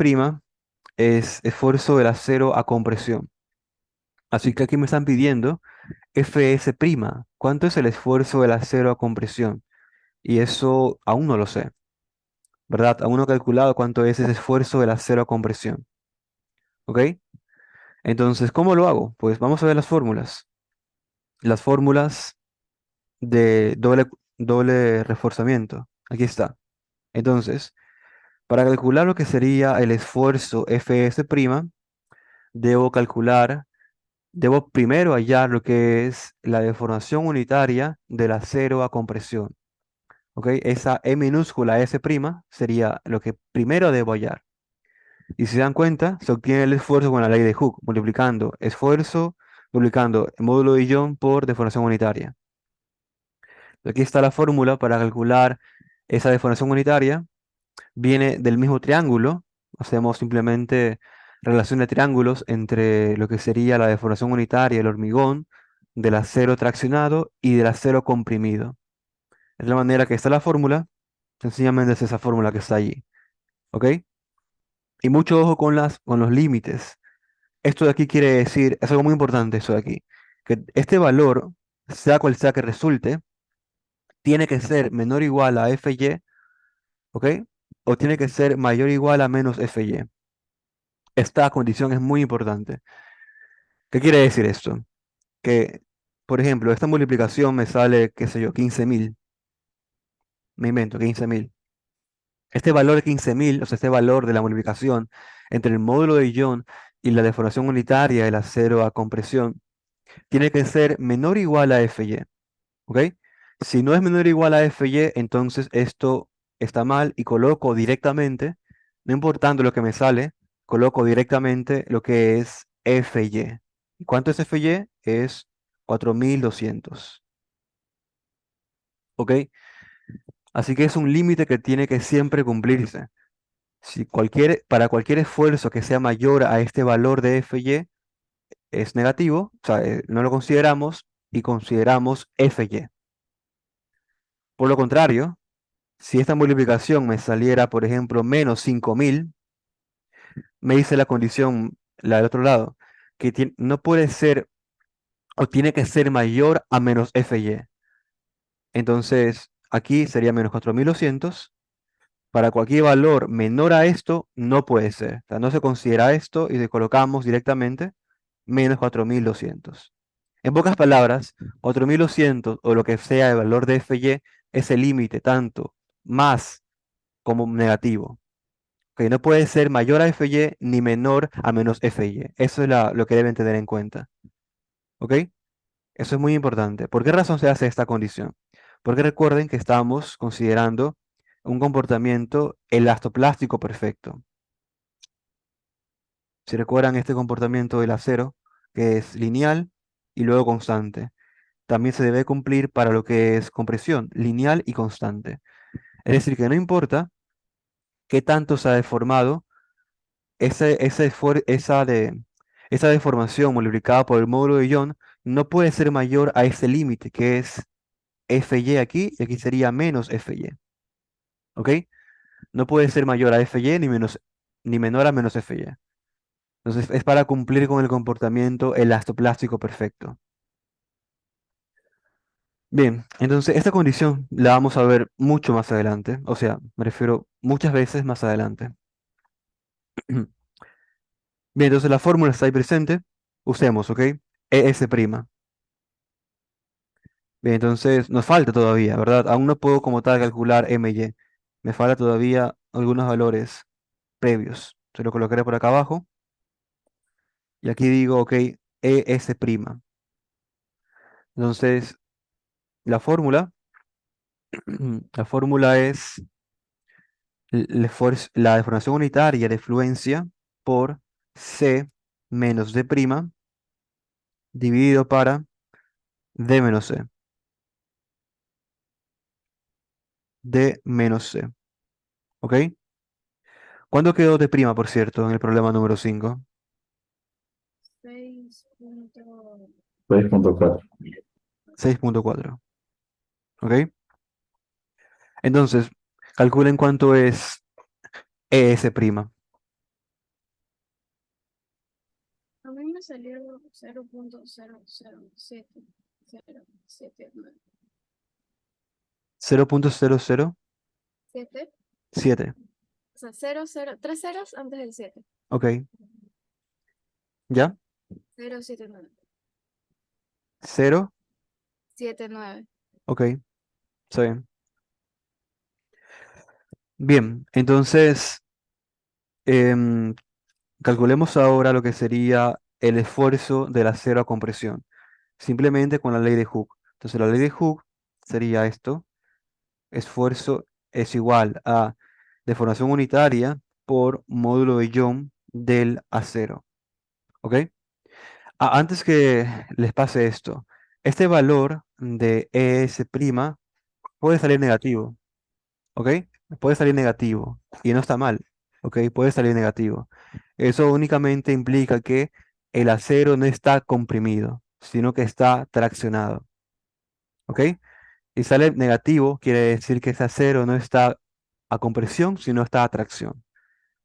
es esfuerzo del acero a compresión. Así que aquí me están pidiendo FS'. ¿Cuánto es el esfuerzo del acero a compresión? Y eso aún no lo sé, ¿verdad? Aún no he calculado cuánto es ese esfuerzo del acero a compresión. ¿Ok? Entonces, ¿cómo lo hago? Pues vamos a ver las fórmulas. Las fórmulas de doble reforzamiento. Aquí está. Entonces, para calcular lo que sería el esfuerzo FS', debo calcular, debo primero hallar lo que es la deformación unitaria del acero a compresión. ¿Ok? Esa E minúscula S' sería lo que primero debo hallar. Y si se dan cuenta, se obtiene el esfuerzo con la ley de Hooke, multiplicando esfuerzo, multiplicando el módulo de Young por deformación unitaria. Aquí está la fórmula para calcular esa deformación unitaria. Viene del mismo triángulo. Hacemos simplemente relación de triángulos entre lo que sería la deformación unitaria del hormigón, del acero traccionado y del acero comprimido. Es la manera que está la fórmula. Sencillamente es esa fórmula que está allí. ¿Ok? Y mucho ojo con los límites. Esto de aquí quiere decir, es algo muy importante esto de aquí, que este valor, sea cual sea que resulte, tiene que ser menor o igual a FY, ¿ok? O tiene que ser mayor o igual a menos FY. Esta condición es muy importante. ¿Qué quiere decir esto? Que, por ejemplo, esta multiplicación me sale, qué sé yo, 15.000. Me invento, 15.000. Este valor de 15.000, o sea, este valor de la multiplicación entre el módulo de Young y la deformación unitaria del acero a compresión, tiene que ser menor o igual a FY. ¿Ok? Si no es menor o igual a FY, entonces esto está mal y coloco directamente, no importando lo que me sale, coloco directamente lo que es FY. ¿Y cuánto es FY? Es 4200. ¿Ok? Así que es un límite que tiene que siempre cumplirse. Si para cualquier esfuerzo que sea mayor a este valor de FY es negativo, o sea, no lo consideramos y consideramos FY. Por lo contrario, si esta multiplicación me saliera, por ejemplo, menos 5000, me dice la condición, la del otro lado, que no puede ser o tiene que ser mayor a menos FY. Entonces, aquí sería menos 4200. Para cualquier valor menor a esto, no puede ser. O sea, no se considera esto y le colocamos directamente menos 4200. En pocas palabras, 4200 o lo que sea el valor de FY es el límite tanto más como negativo. Que no puede ser mayor a FY ni menor a menos FY. Eso es lo que deben tener en cuenta. ¿Ok? Eso es muy importante. ¿Por qué razón se hace esta condición? Porque recuerden que estamos considerando un comportamiento elastoplástico perfecto. Si recuerdan este comportamiento del acero, que es lineal y luego constante, también se debe cumplir para lo que es compresión, lineal y constante. Es decir, que no importa qué tanto se ha deformado, esa deformación multiplicada por el módulo de Young no puede ser mayor a ese límite, que es FY aquí, y aquí sería menos FY. ¿Ok? No puede ser mayor a FY ni menor a menos FY. Entonces es para cumplir con el comportamiento elastoplástico perfecto. Bien, entonces esta condición la vamos a ver mucho más adelante, o sea, me refiero muchas veces más adelante. Bien, entonces la fórmula está ahí presente, usemos, ¿ok? ES'. Bien, entonces nos falta todavía, ¿verdad? Aún no puedo como tal calcular MY. Me falta todavía algunos valores previos. Se lo colocaré por acá abajo. Y aquí digo, ok, ES'. Entonces, la fórmula, la fórmula es la deformación unitaria de fluencia por C menos D' dividido para D menos C. D menos C. ¿Ok? ¿Cuándo quedó D', por cierto, en el problema número 5? 6 punto 6.4. 6.4. ¿Ok? Entonces, calculen cuánto es ES'. A mí me salió 0.00779. 0.007. 7, o sea, 3 ceros antes del 7. Ok. ¿Ya? 079. 0. 79. Ok. Está bien. Bien, entonces em, calculemos ahora lo que sería el esfuerzo del acero a compresión, simplemente con la ley de Hooke. Entonces la ley de Hooke sería esto: esfuerzo es igual a deformación unitaria por módulo de Young del acero. ¿Ok? Antes que les pase esto, este valor de ES' puede salir negativo. ¿Ok? Puede salir negativo y no está mal. ¿Ok? Puede salir negativo. Eso únicamente implica que el acero no está comprimido, sino que está traccionado. ¿Ok? Y sale negativo, quiere decir que ese acero no está a compresión, sino está a tracción,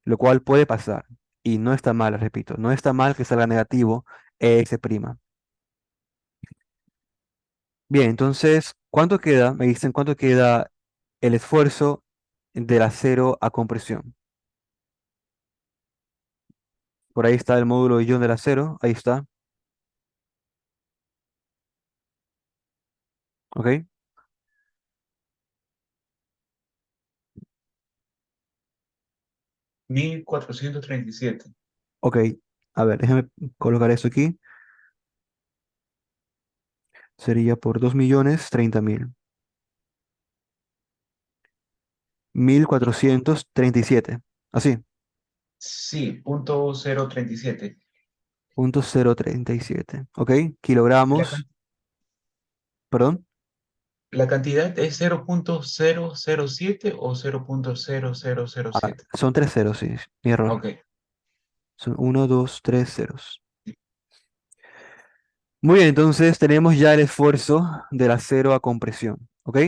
lo cual puede pasar. Y no está mal, repito, no está mal que salga negativo ES'. Bien, entonces, ¿cuánto queda? Me dicen cuánto queda el esfuerzo del acero a compresión. Por ahí está el módulo de ion del acero, ahí está, ¿ok? 1437. Ok, a ver, déjame colocar eso aquí. Sería por 2.030.000. 1437. Así, Sí, punto 037. 0.037. ¿Ok? La, Kilogramos, can- perdón. la cantidad es 0.007 o 0.0007. Son tres ceros, sí. Mi error. Ok. Son uno, dos, tres ceros. Muy bien, entonces tenemos ya el esfuerzo del acero a compresión. ¿Ok?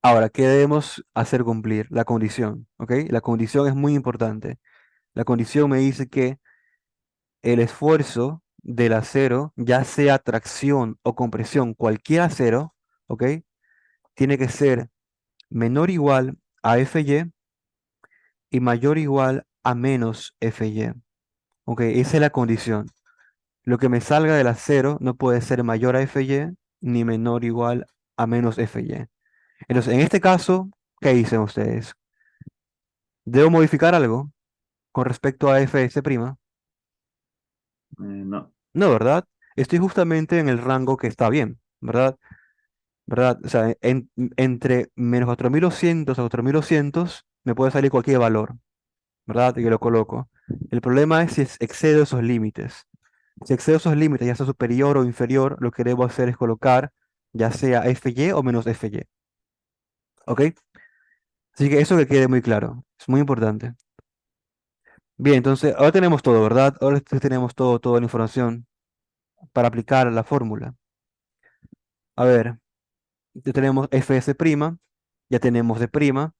Ahora, ¿qué debemos hacer cumplir? La condición. ¿Ok? La condición es muy importante. La condición me dice que el esfuerzo del acero, ya sea tracción o compresión, cualquier acero, ¿ok? Tiene que ser menor o igual a Fy y mayor o igual a menos Fy. ¿Ok? Esa es la condición. Lo que me salga del acero no puede ser mayor a Fy ni menor o igual a menos Fy. Entonces, en este caso, ¿qué dicen ustedes? ¿Debo modificar algo con respecto a Fs'? No. No, ¿verdad? Estoy justamente en el rango que está bien, ¿verdad? ¿Verdad? O sea, entre menos 4200 a 4200 me puede salir cualquier valor, ¿verdad? Y yo lo coloco. El problema es si excedo esos límites. Si excedo esos límites, ya sea superior o inferior, lo que debo hacer es colocar ya sea Fy o menos Fy. ¿Ok? Así que eso que quede muy claro. Es muy importante. Bien, entonces ahora tenemos todo, ¿verdad? Ahora sí tenemos todo, toda la información para aplicar la fórmula. A ver, ya tenemos Fs', ya tenemos D'.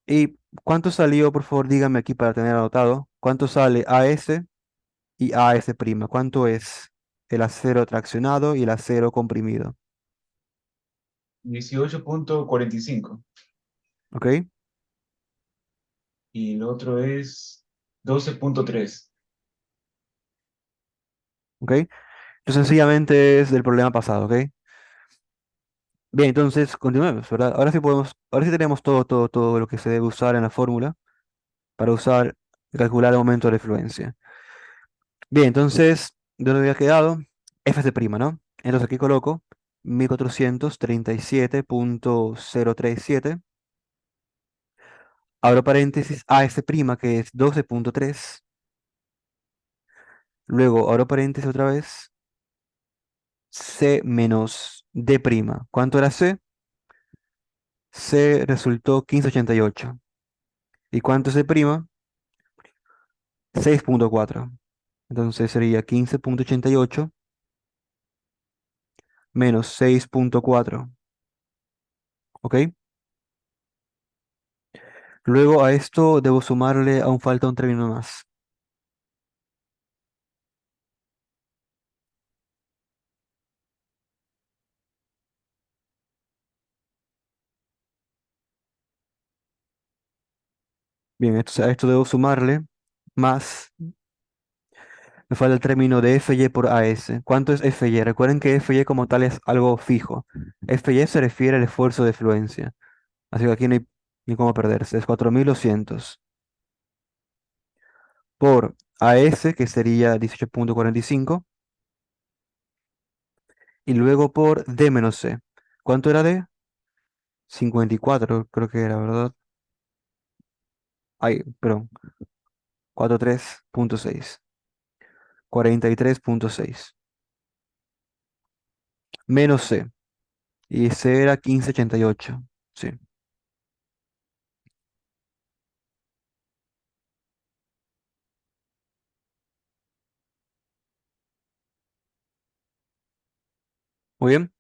¿Y cuánto salió, por favor, dígame aquí para tener anotado? ¿Cuánto sale AS y AS'? ¿Cuánto es el acero traccionado y el acero comprimido? 18.45. ¿Ok? Y el otro es 12.3. ¿Ok? Esto sencillamente es del problema pasado, ¿ok? Bien, entonces continuemos, ¿verdad? Ahora sí podemos, ahora sí tenemos todo, todo, todo lo que se debe usar en la fórmula para usar y calcular el momento de fluencia. Bien, entonces, ¿de dónde había quedado? Fs', ¿no? Entonces aquí coloco 1437.037. Abro paréntesis AS', que es 12.3. Luego abro paréntesis otra vez. C menos D'. ¿Cuánto era C? C resultó 1588. ¿Y cuánto es D'? 6.4. Entonces sería 15.88 menos 6.4. ¿Ok? Luego a esto debo sumarle, aún falta un término más. Bien, a esto debo sumarle más. Me falta el término de Fy por AS. ¿Cuánto es Fy? Recuerden que Fy como tal es algo fijo. Fy se refiere al esfuerzo de fluencia. Así que aquí no hay ni cómo perderse. Es 4200 por AS, que sería 18.45. Y luego por D menos C. ¿Cuánto era D? 54, creo que era, ¿verdad? Ay, perdón. 43.6. 43.6. Menos C. Y C era 1588. Sí. Muy bien.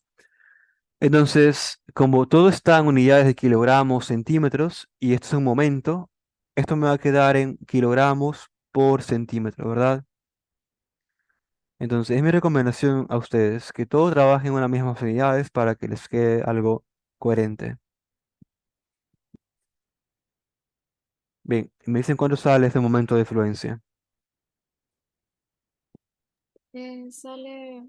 Entonces, como todo está en unidades de kilogramos, centímetros, y esto es un momento, esto me va a quedar en kilogramos por centímetro, ¿verdad? Entonces, es mi recomendación a ustedes que todos trabajen en las mismas unidades para que les quede algo coherente. Bien, me dicen cuánto sale este momento de fluencia. Sale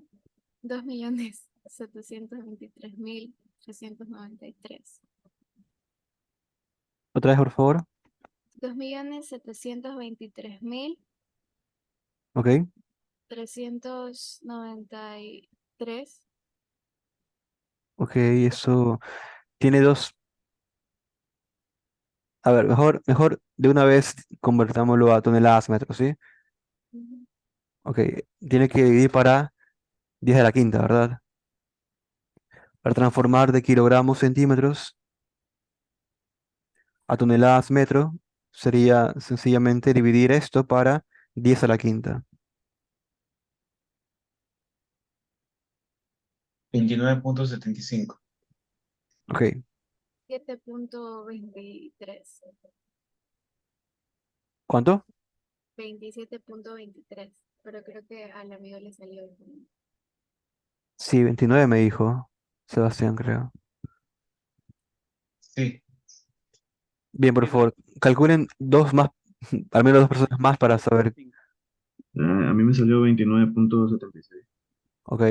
2.723.393. Otra vez, por favor. 2.723.393. Ok. Ok, eso tiene dos. A ver, mejor de una vez convertámoslo a toneladas metros, ¿sí? Ujú. Ok, tiene que dividir para 10 a la quinta, ¿verdad? Para transformar de kilogramos centímetros a toneladas metro, sería sencillamente dividir esto para 10 a la quinta. 29.75. Ok, 7.23. ¿cuánto? 27.23. Pero creo que al amigo le salió. Sí, 29 me dijo Sebastián, creo. Sí. Bien, por favor, calculen dos más, al menos dos personas más para saber. A mí me salió 29.76. Ok.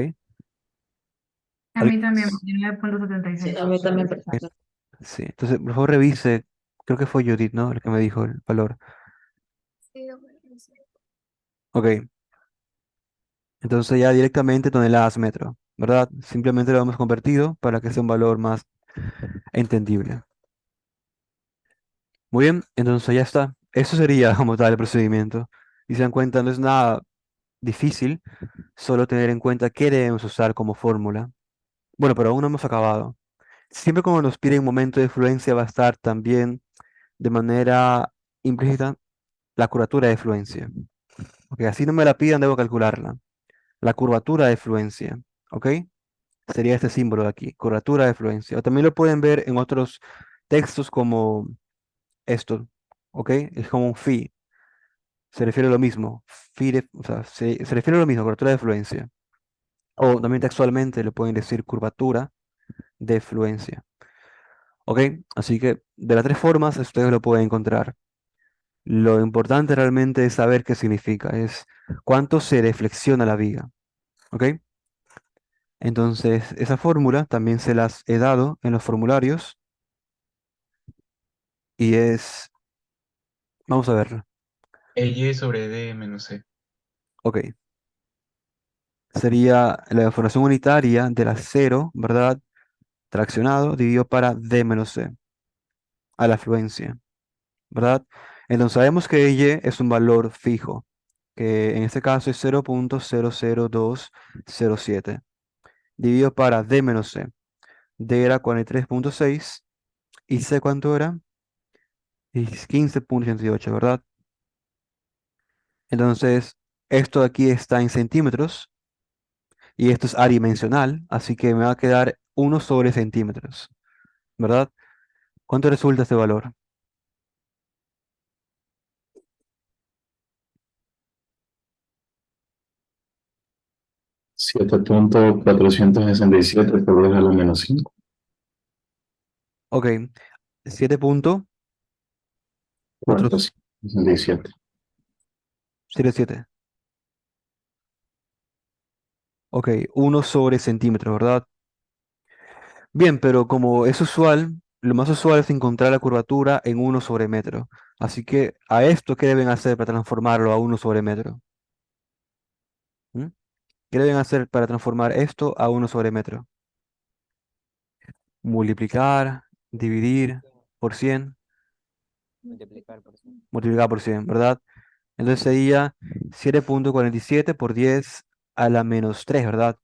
A ¿Alguien mí también, más? 9.76. A mí también, Ok, perfecto. sí, entonces, por favor, revise. Creo que fue Judith, ¿no? El que me dijo el valor. Sí, bueno, no sé. Ok, entonces ya directamente toneladas metro, ¿verdad? Simplemente lo hemos convertido para que sea un valor más entendible. Muy bien, entonces ya está. Eso sería como tal el procedimiento. Y se dan cuenta, no es nada difícil, solo tener en cuenta qué debemos usar como fórmula. Bueno, pero aún no hemos acabado. Siempre como nos piden momento de fluencia va a estar también de manera implícita la curvatura de fluencia. Ok, así no me la pidan, debo calcularla. La curvatura de fluencia, ¿ok? Sería este símbolo de aquí, curvatura de fluencia. O también lo pueden ver en otros textos como esto, ¿ok? Es como un phi, se refiere a lo mismo. O sea, se refiere a lo mismo, curvatura de fluencia. O también textualmente le pueden decir curvatura de fluencia, ¿ok? Así que de las tres formas ustedes lo pueden encontrar. Lo importante realmente es saber qué significa, es cuánto se deflexiona la viga, ¿ok? Entonces, esa fórmula también se las he dado en los formularios y es, vamos a verla, Y sobre D menos C. ok. Sería la deformación unitaria del acero, ¿verdad? Traccionado dividido para D menos C, a la fluencia, ¿verdad? Entonces sabemos que Y es un valor fijo, que en este caso es 0.00207, dividido para D menos C. D era 43.6 y C cuánto era? Es 15.88, ¿verdad? Entonces, esto de aquí está en centímetros y esto es adimensional, así que me va a quedar 1/centímetros, ¿verdad? ¿Cuánto resulta este valor? 7.467 por 10 a la menos 5. Ok, 7.407. 467. Ok, 1/centímetro, ¿verdad? Bien, pero como es usual, lo más usual es encontrar la curvatura en 1/metro. Así que a esto, ¿qué deben hacer para transformarlo a 1/metro? ¿Mm? ¿Qué deben hacer para transformar esto a 1/metro? Multiplicar, dividir por 100, multiplicar por 100, ¿verdad? Entonces sería 7.47 por 10 a la menos 3, ¿verdad?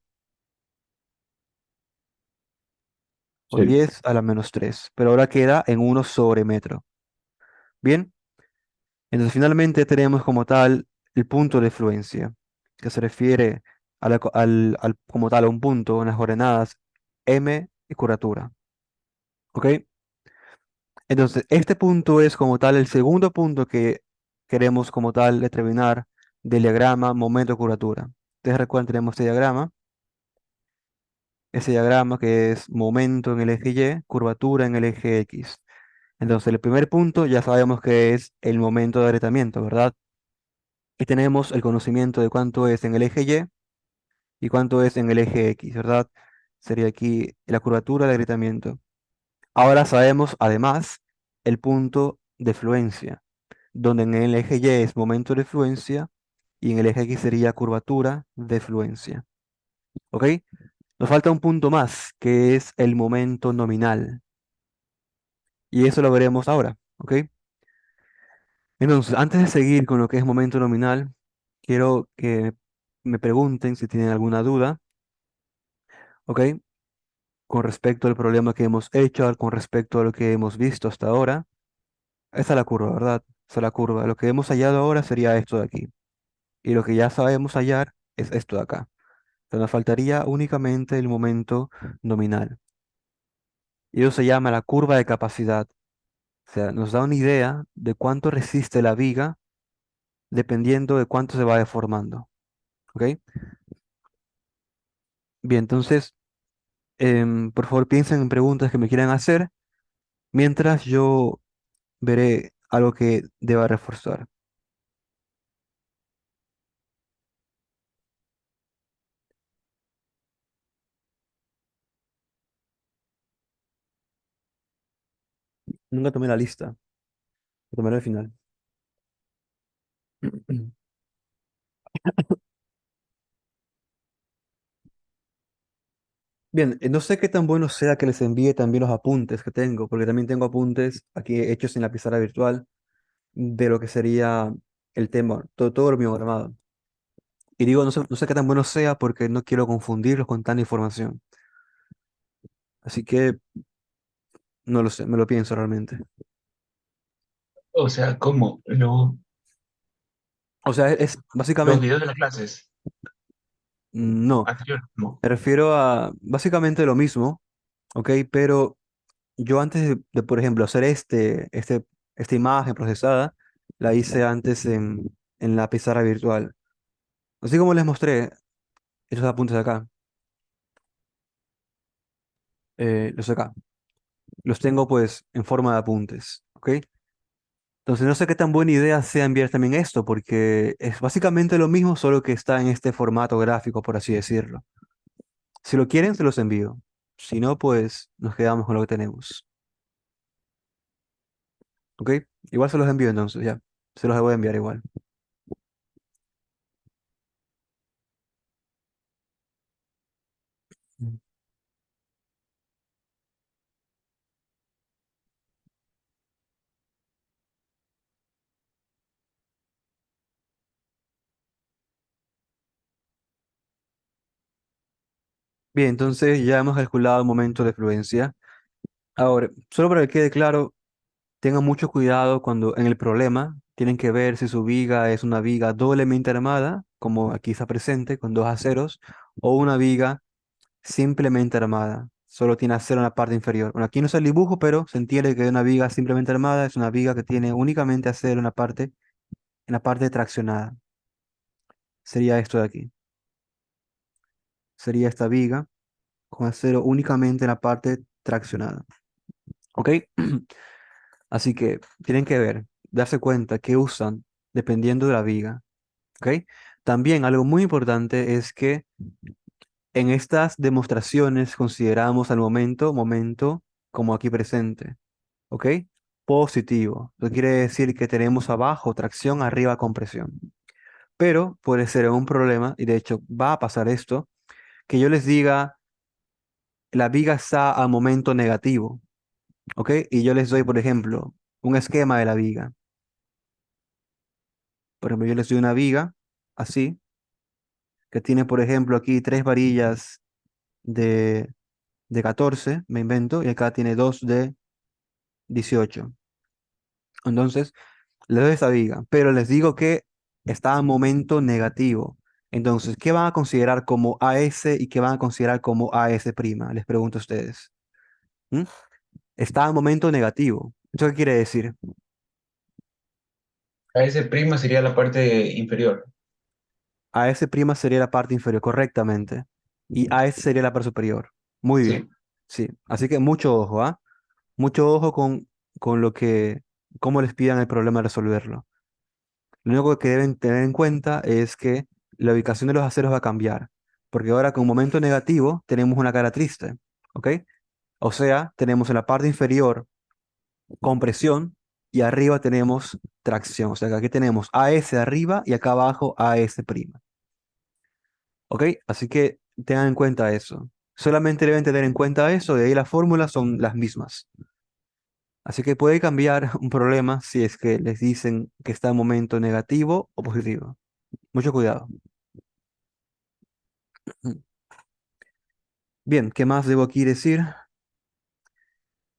O Sí. 10 a la menos 3. Pero ahora queda en 1/metro. Bien, entonces finalmente tenemos como tal el punto de fluencia, que se refiere como tal a un punto, unas coordenadas m y curvatura. ¿Ok? Entonces, este punto es como tal el segundo punto que queremos como tal determinar del diagrama momento-curvatura. Ustedes recuerdan, tenemos este diagrama, ese diagrama que es momento en el eje Y, curvatura en el eje X. Entonces, el primer punto ya sabemos que es el momento de agrietamiento, ¿verdad? Y tenemos el conocimiento de cuánto es en el eje y cuánto es en el eje X, ¿verdad? Sería aquí la curvatura del agrietamiento. Ahora sabemos además el punto de fluencia, donde en el eje Y es momento de fluencia y en el eje X sería curvatura de fluencia. ¿Ok? Nos falta un punto más, que es el momento nominal. Y eso lo veremos ahora. ¿ok? Entonces, antes de seguir con lo que es momento nominal, quiero que me pregunten si tienen alguna duda, ¿ok? Con respecto al problema que hemos hecho, con respecto a lo que hemos visto hasta ahora. Esta es la curva, ¿verdad? Esta es la curva. Lo que hemos hallado ahora sería esto de aquí. Y lo que ya sabemos hallar es esto de acá. Entonces nos faltaría únicamente el momento nominal. Y eso se llama la curva de capacidad. O sea, nos da una idea de cuánto resiste la viga dependiendo de cuánto se va deformando. ¿Ok? Bien, entonces, por favor piensen en preguntas que me quieran hacer mientras yo veré algo que deba reforzar. Nunca tomé la lista, la tomaré al final. Bien, no sé qué tan bueno sea que les envíe también los apuntes que tengo, porque también tengo apuntes aquí hechos en la pizarra virtual de lo que sería el tema, todo lo mío grabado. Y digo, no sé qué tan bueno sea porque no quiero confundirlos con tanta información. Así que no lo sé, me lo pienso realmente. O sea, ¿cómo? O sea, es Los básicamente, videos de las clases no, anteriores, ¿no? me refiero a básicamente lo mismo, ¿ok? Pero yo antes por ejemplo, hacer esta imagen procesada, la hice antes en la pizarra virtual. Así como les mostré esos apuntes de acá, los de acá, los tengo pues en forma de apuntes, ¿ok? Entonces no sé qué tan buena idea sea enviar también esto, porque es básicamente lo mismo, solo que está en este formato gráfico, por así decirlo. Si lo quieren, se los envío. Si no, pues nos quedamos con lo que tenemos. ¿Ok? Igual se los envío entonces, ya. Se los voy a enviar igual. Mm. Bien, entonces ya hemos calculado el momento de fluencia. Ahora, solo para que quede claro, tengan mucho cuidado cuando en el problema tienen que ver si su viga es una viga doblemente armada, como aquí está presente, con dos aceros, o una viga simplemente armada. Solo tiene acero en la parte inferior. Bueno, aquí no es el dibujo, pero se entiende que una viga simplemente armada es una viga que tiene únicamente acero en la parte traccionada. Sería esto de aquí. Sería esta viga con acero únicamente en la parte traccionada. ¿Ok? Así que tienen que ver, darse cuenta que usan dependiendo de la viga. ¿Ok? También algo muy importante es que en estas demostraciones consideramos al momento como aquí presente. ¿Ok? Positivo. Eso quiere decir que tenemos abajo tracción, arriba compresión. Pero puede ser un problema, y de hecho va a pasar esto, que yo les diga, la viga está al momento negativo. ¿Ok? Y yo les doy, por ejemplo, un esquema de la viga. Por ejemplo, yo les doy una viga así, que tiene, por ejemplo, aquí tres varillas de, de 14, me invento, y acá tiene dos de 18. Entonces, les doy esta viga, pero les digo que está en momento negativo. Entonces, ¿qué van a considerar como AS y qué van a considerar como AS prima? Les pregunto a ustedes. ¿Mm? Está en momento negativo. ¿Eso qué quiere decir? A ese prima sería la parte inferior. AS prima sería la parte inferior, correctamente. Y AS sería la parte superior. Muy bien. Sí. Sí. Así que mucho ojo, ¿ah? Mucho ojo con cómo les pidan el problema resolverlo. Lo único que deben tener en cuenta es que la ubicación de los aceros va a cambiar, porque ahora con un momento negativo tenemos una cara triste, ¿ok? O sea, tenemos en la parte inferior compresión y arriba tenemos tracción, o sea que aquí tenemos AS arriba y acá abajo AS prima, ¿ok? Así que tengan en cuenta eso. Solamente deben tener en cuenta eso, de ahí las fórmulas son las mismas. Así que puede cambiar un problema si es que les dicen que está en momento negativo o positivo. Mucho cuidado. Bien, ¿qué más debo aquí decir?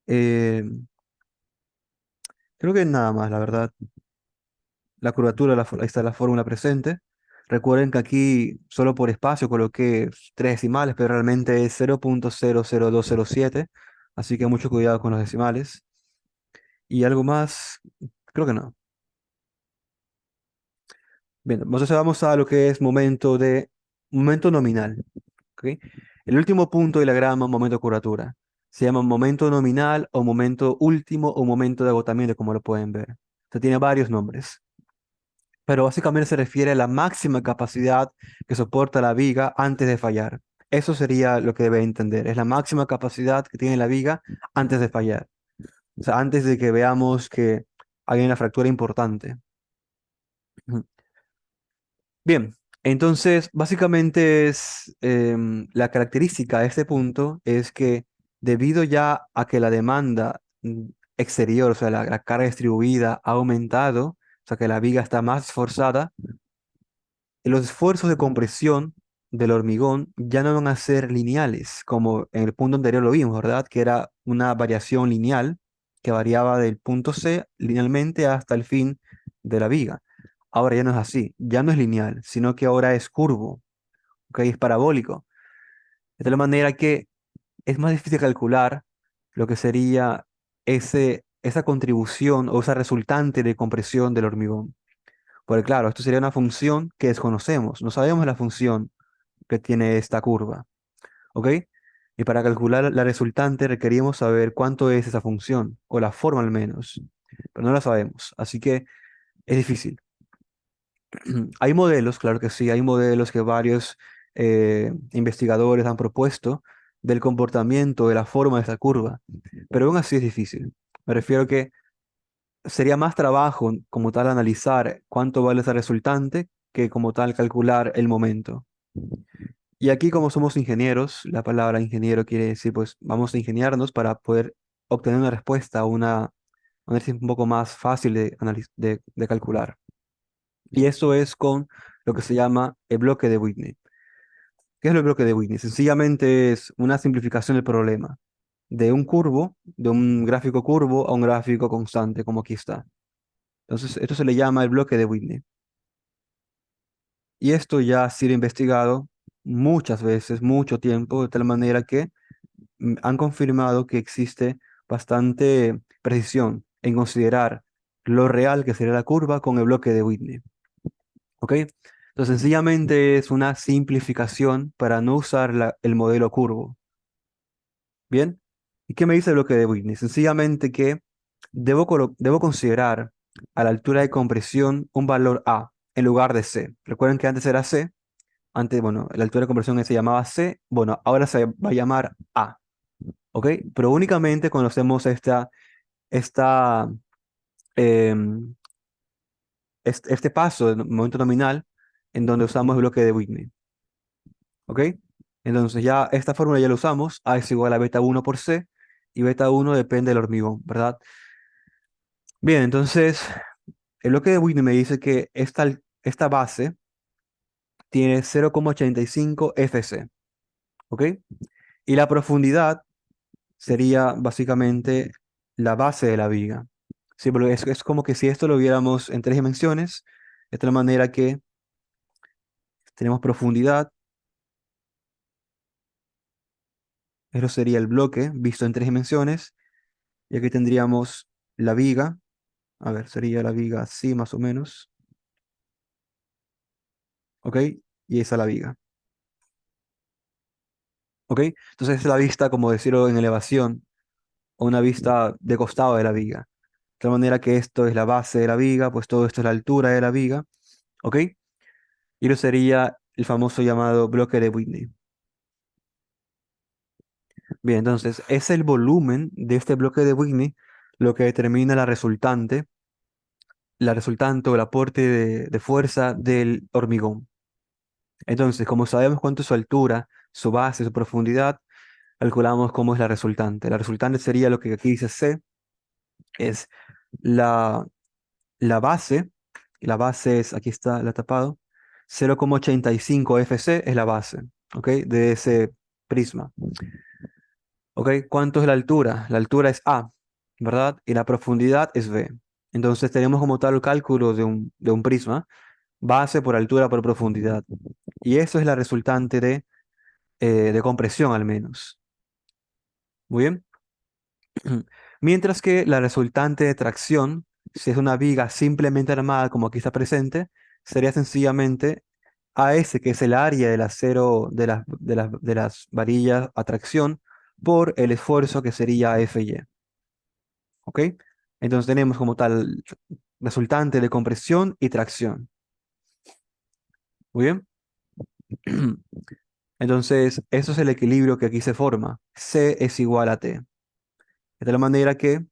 Eh, Creo que nada más, la verdad. La curvatura, ahí está la fórmula presente. Recuerden que aquí solo por espacio coloqué tres decimales, pero realmente es 0.00207. Así que mucho cuidado con los decimales. Y algo más, creo que no. Bien, entonces vamos a lo que es momento nominal. ¿Ok? El último punto de la grama, momento de curvatura. Se llama momento nominal o momento último o momento de agotamiento, como lo pueden ver. Se tiene varios nombres, pero básicamente se refiere a la máxima capacidad que soporta la viga antes de fallar. Eso sería lo que debe entender. Es la máxima capacidad que tiene la viga antes de fallar. O sea, antes de que veamos que hay una fractura importante. Ujú. Bien, entonces básicamente es la característica de este punto es que debido ya a que la demanda exterior, o sea, la carga distribuida ha aumentado, o sea, que la viga está más esforzada, los esfuerzos de compresión del hormigón ya no van a ser lineales, como en el punto anterior lo vimos, ¿verdad? Que era una variación lineal que variaba del punto C linealmente hasta el fin de la viga. Ahora ya no es así, ya no es lineal, sino que ahora es curvo, ¿ok? Es parabólico. De tal manera que es más difícil calcular lo que sería esa contribución o esa resultante de compresión del hormigón. Porque claro, esto sería una función que desconocemos, no sabemos la función que tiene esta curva, ¿ok? Y para calcular la resultante requerimos saber cuánto es esa función, o la forma al menos, pero no la sabemos, así que es difícil. Hay modelos, claro que sí, hay modelos que varios investigadores han propuesto del comportamiento, de la forma de esta curva, pero aún así es difícil. Me refiero que sería más trabajo como tal analizar cuánto vale esa resultante que como tal calcular el momento. Y aquí como somos ingenieros, la palabra ingeniero quiere decir pues vamos a ingeniarnos para poder obtener una respuesta, una análisis un poco más fácil de calcular. Y eso es con lo que se llama el bloque de Whitney. ¿Qué es el bloque de Whitney? Sencillamente es una simplificación del problema de un gráfico curvo a un gráfico constante, como aquí está. Entonces, esto se le llama el bloque de Whitney. Y esto ya ha sido investigado muchas veces, mucho tiempo, de tal manera que han confirmado que existe bastante precisión en considerar lo real que sería la curva con el bloque de Whitney. ¿Ok? Entonces, sencillamente es una simplificación para no usar el modelo curvo. ¿Bien? ¿Y qué me dice el bloque de Whitney? Sencillamente que debo considerar a la altura de compresión un valor A en lugar de C. Recuerden que antes era C. Antes, bueno, la altura de compresión se llamaba C. Bueno, ahora se va a llamar A. ¿Ok? Pero únicamente conocemos esta, em, este paso de momento nominal en donde usamos el bloque de Whitney. ¿Ok? Entonces ya esta fórmula ya la usamos. A es igual a beta 1 por C y beta 1 depende del hormigón, ¿verdad? Bien, entonces el bloque de Whitney me dice que esta base tiene 0,85 FC. ¿Ok? Y la profundidad sería básicamente la base de la viga. Sí, porque es como que si esto lo viéramos en tres dimensiones, de tal manera que tenemos profundidad, eso sería el bloque visto en tres dimensiones, y aquí tendríamos la viga, a ver, sería la viga así más o menos, ¿ok? Y esa es la viga, ¿ok? Entonces es la vista, como decirlo en elevación, o una vista de costado de la viga. De tal manera que esto es la base de la viga, pues todo esto es la altura de la viga, ¿ok? Y lo sería el famoso llamado bloque de Whitney. Bien, entonces es el volumen de este bloque de Whitney lo que determina la resultante o el aporte de fuerza del hormigón. Entonces, como sabemos cuánto es su altura, su base, su profundidad, calculamos cómo es la resultante. La resultante sería lo que aquí dice C, es la, la base es, aquí está la tapado, 0,85 FC es la base, ¿ok? De ese prisma. ¿Ok? ¿Cuánto es la altura? La altura es A, ¿verdad? Y la profundidad es B. Entonces tenemos como tal cálculo de un prisma, base por altura por profundidad. Y eso es la resultante de compresión al menos. Muy bien. Mientras que la resultante de tracción, si es una viga simplemente armada como aquí está presente, sería sencillamente AS, que es el área del acero de las varillas a tracción, por el esfuerzo que sería FY. ¿Ok? Entonces tenemos como tal resultante de compresión y tracción. Muy bien. Entonces, eso es el equilibrio que aquí se forma. C es igual a T. De tal manera que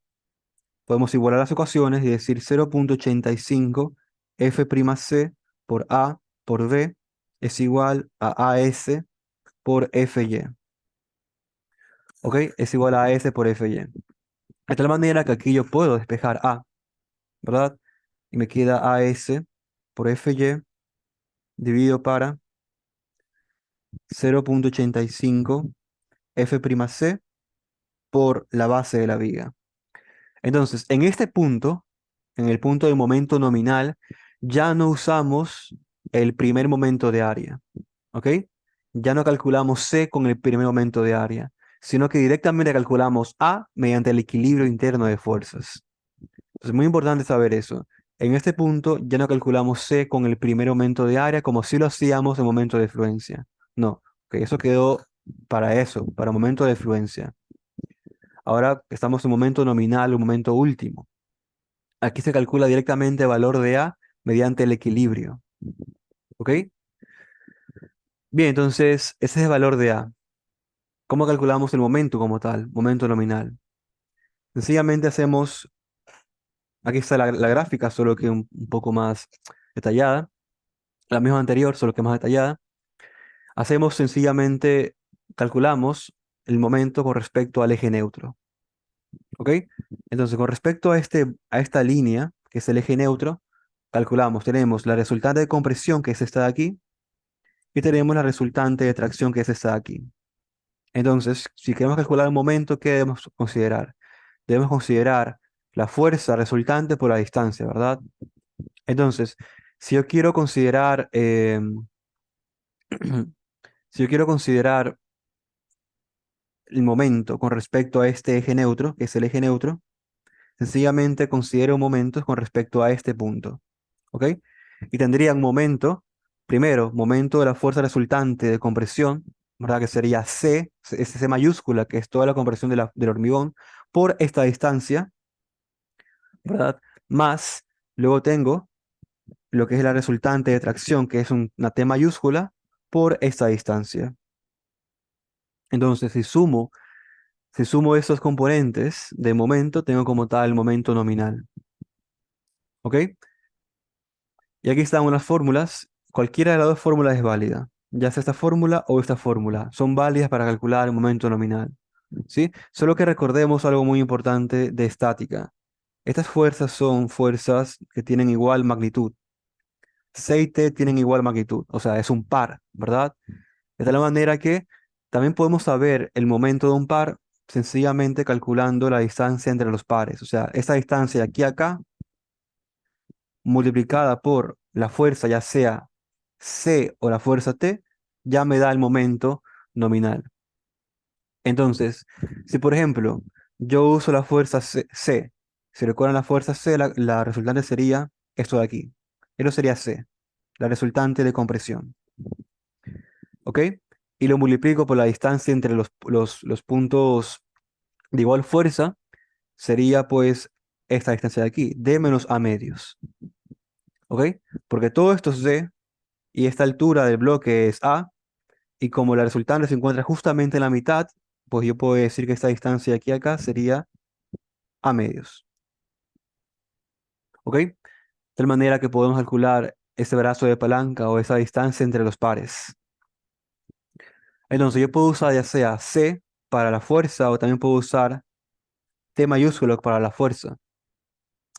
podemos igualar las ecuaciones y decir 0,85 F'C por A por B es igual a AS por FY. ¿Ok? Es igual a AS por FY. De tal manera que aquí yo puedo despejar A, ¿verdad? Y me queda AS por FY dividido para 0,85 F'C por la base de la viga. Entonces, en este punto, en el punto de momento nominal, ya no usamos el primer momento de área, ¿ok? Ya no calculamos C con el primer momento de área, sino que directamente calculamos A mediante el equilibrio interno de fuerzas. Es muy importante saber eso. En este punto ya no calculamos C con el primer momento de área como si lo hacíamos en momento de fluencia. No, que eso quedó para eso, para momento de fluencia. Ahora estamos en momento nominal, un momento último. Aquí se calcula directamente el valor de A mediante el equilibrio. ¿Ok? Bien, entonces ese es el valor de A. ¿Cómo calculamos el momento como tal? Momento nominal. Sencillamente hacemos, aquí está la gráfica, solo que un poco más detallada. La misma anterior, solo que más detallada. Hacemos sencillamente, calculamos el momento con respecto al eje neutro. ¿Ok? Entonces, con respecto a esta línea, que es el eje neutro, calculamos, tenemos la resultante de compresión, que es esta de aquí, y tenemos la resultante de tracción, que es esta de aquí. Entonces, si queremos calcular el momento, ¿qué debemos considerar? Debemos considerar la fuerza resultante por la distancia, ¿verdad? Entonces, si yo quiero considerar, si yo quiero considerar el momento con respecto a este eje neutro, que es el eje neutro, sencillamente considero momentos con respecto a este punto. ¿Ok? Y tendría un momento, primero, momento de la fuerza resultante de compresión, ¿verdad? Que sería C mayúscula, que es toda la compresión del hormigón, por esta distancia, ¿verdad? Más, luego tengo lo que es la resultante de tracción, que es una T mayúscula, por esta distancia. Entonces, si sumo estos componentes de momento, tengo como tal momento nominal. ¿Ok? Y aquí están unas fórmulas. Cualquiera de las dos fórmulas es válida. Ya sea esta fórmula o esta fórmula. Son válidas para calcular el momento nominal. ¿Sí? Solo que recordemos algo muy importante de estática. Estas fuerzas son fuerzas que tienen igual magnitud. C y T tienen igual magnitud. O sea, es un par, ¿verdad? De tal manera que también podemos saber el momento de un par sencillamente calculando la distancia entre los pares. O sea, esta distancia de aquí a acá multiplicada por la fuerza, ya sea C o la fuerza T, ya me da el momento nominal. Entonces, si por ejemplo yo uso la fuerza C, si recuerdan la fuerza C, la resultante sería esto de aquí. Esto sería C, la resultante de compresión. ¿Ok? Y lo multiplico por la distancia entre los puntos de igual fuerza, sería pues esta distancia de aquí, D menos A medios. ¿Ok? Porque todo esto es D y esta altura del bloque es A, y como la resultante se encuentra justamente en la mitad, pues yo puedo decir que esta distancia de aquí a acá sería A medios. ¿Ok? De tal manera que podemos calcular ese brazo de palanca o esa distancia entre los pares. Entonces yo puedo usar ya sea C para la fuerza o también puedo usar T mayúsculo para la fuerza.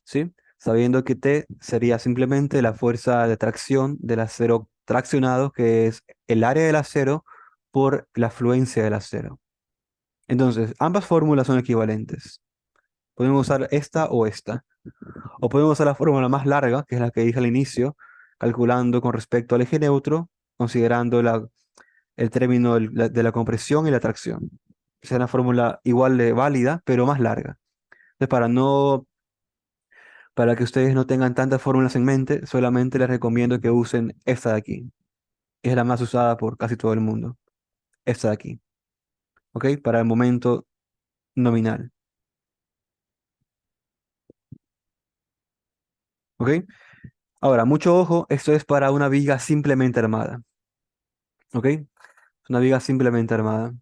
¿sí? Sabiendo que T sería simplemente la fuerza de tracción del acero traccionado, que es el área del acero por la fluencia del acero. Entonces, ambas fórmulas son equivalentes. Podemos usar esta o esta. O podemos usar la fórmula más larga, que es la que dije al inicio, calculando con respecto al eje neutro, considerando el término de la compresión y la tracción. Es una fórmula igual de válida, pero más larga. Entonces, para que ustedes no tengan tantas fórmulas en mente, solamente les recomiendo que usen esta de aquí. Es la más usada por casi todo el mundo. Esta de aquí. ¿Ok? Para el momento nominal. ¿Ok? Ahora, mucho ojo, esto es para una viga simplemente armada. ¿Ok? Una viga simplemente armada.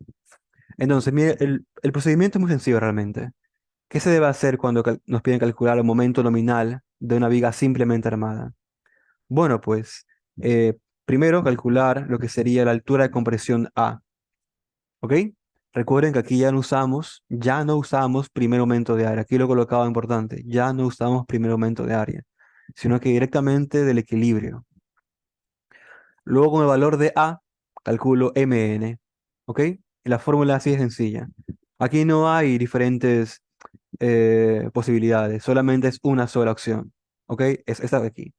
Entonces, mire, el procedimiento es muy sencillo realmente. ¿Qué se debe hacer cuando nos piden calcular el momento nominal de una viga simplemente armada? Bueno, pues, primero calcular lo que sería la altura de compresión A. ¿Ok? Recuerden que aquí ya no usamos primer aumento de área. Aquí lo colocaba importante. Ya no usamos primer aumento de área, sino que directamente del equilibrio. Luego con el valor de A, calculo Mn. ¿Ok? Y la fórmula así es sencilla. Aquí no hay diferentes posibilidades, solamente es una sola opción. ¿Ok? Es esta de aquí.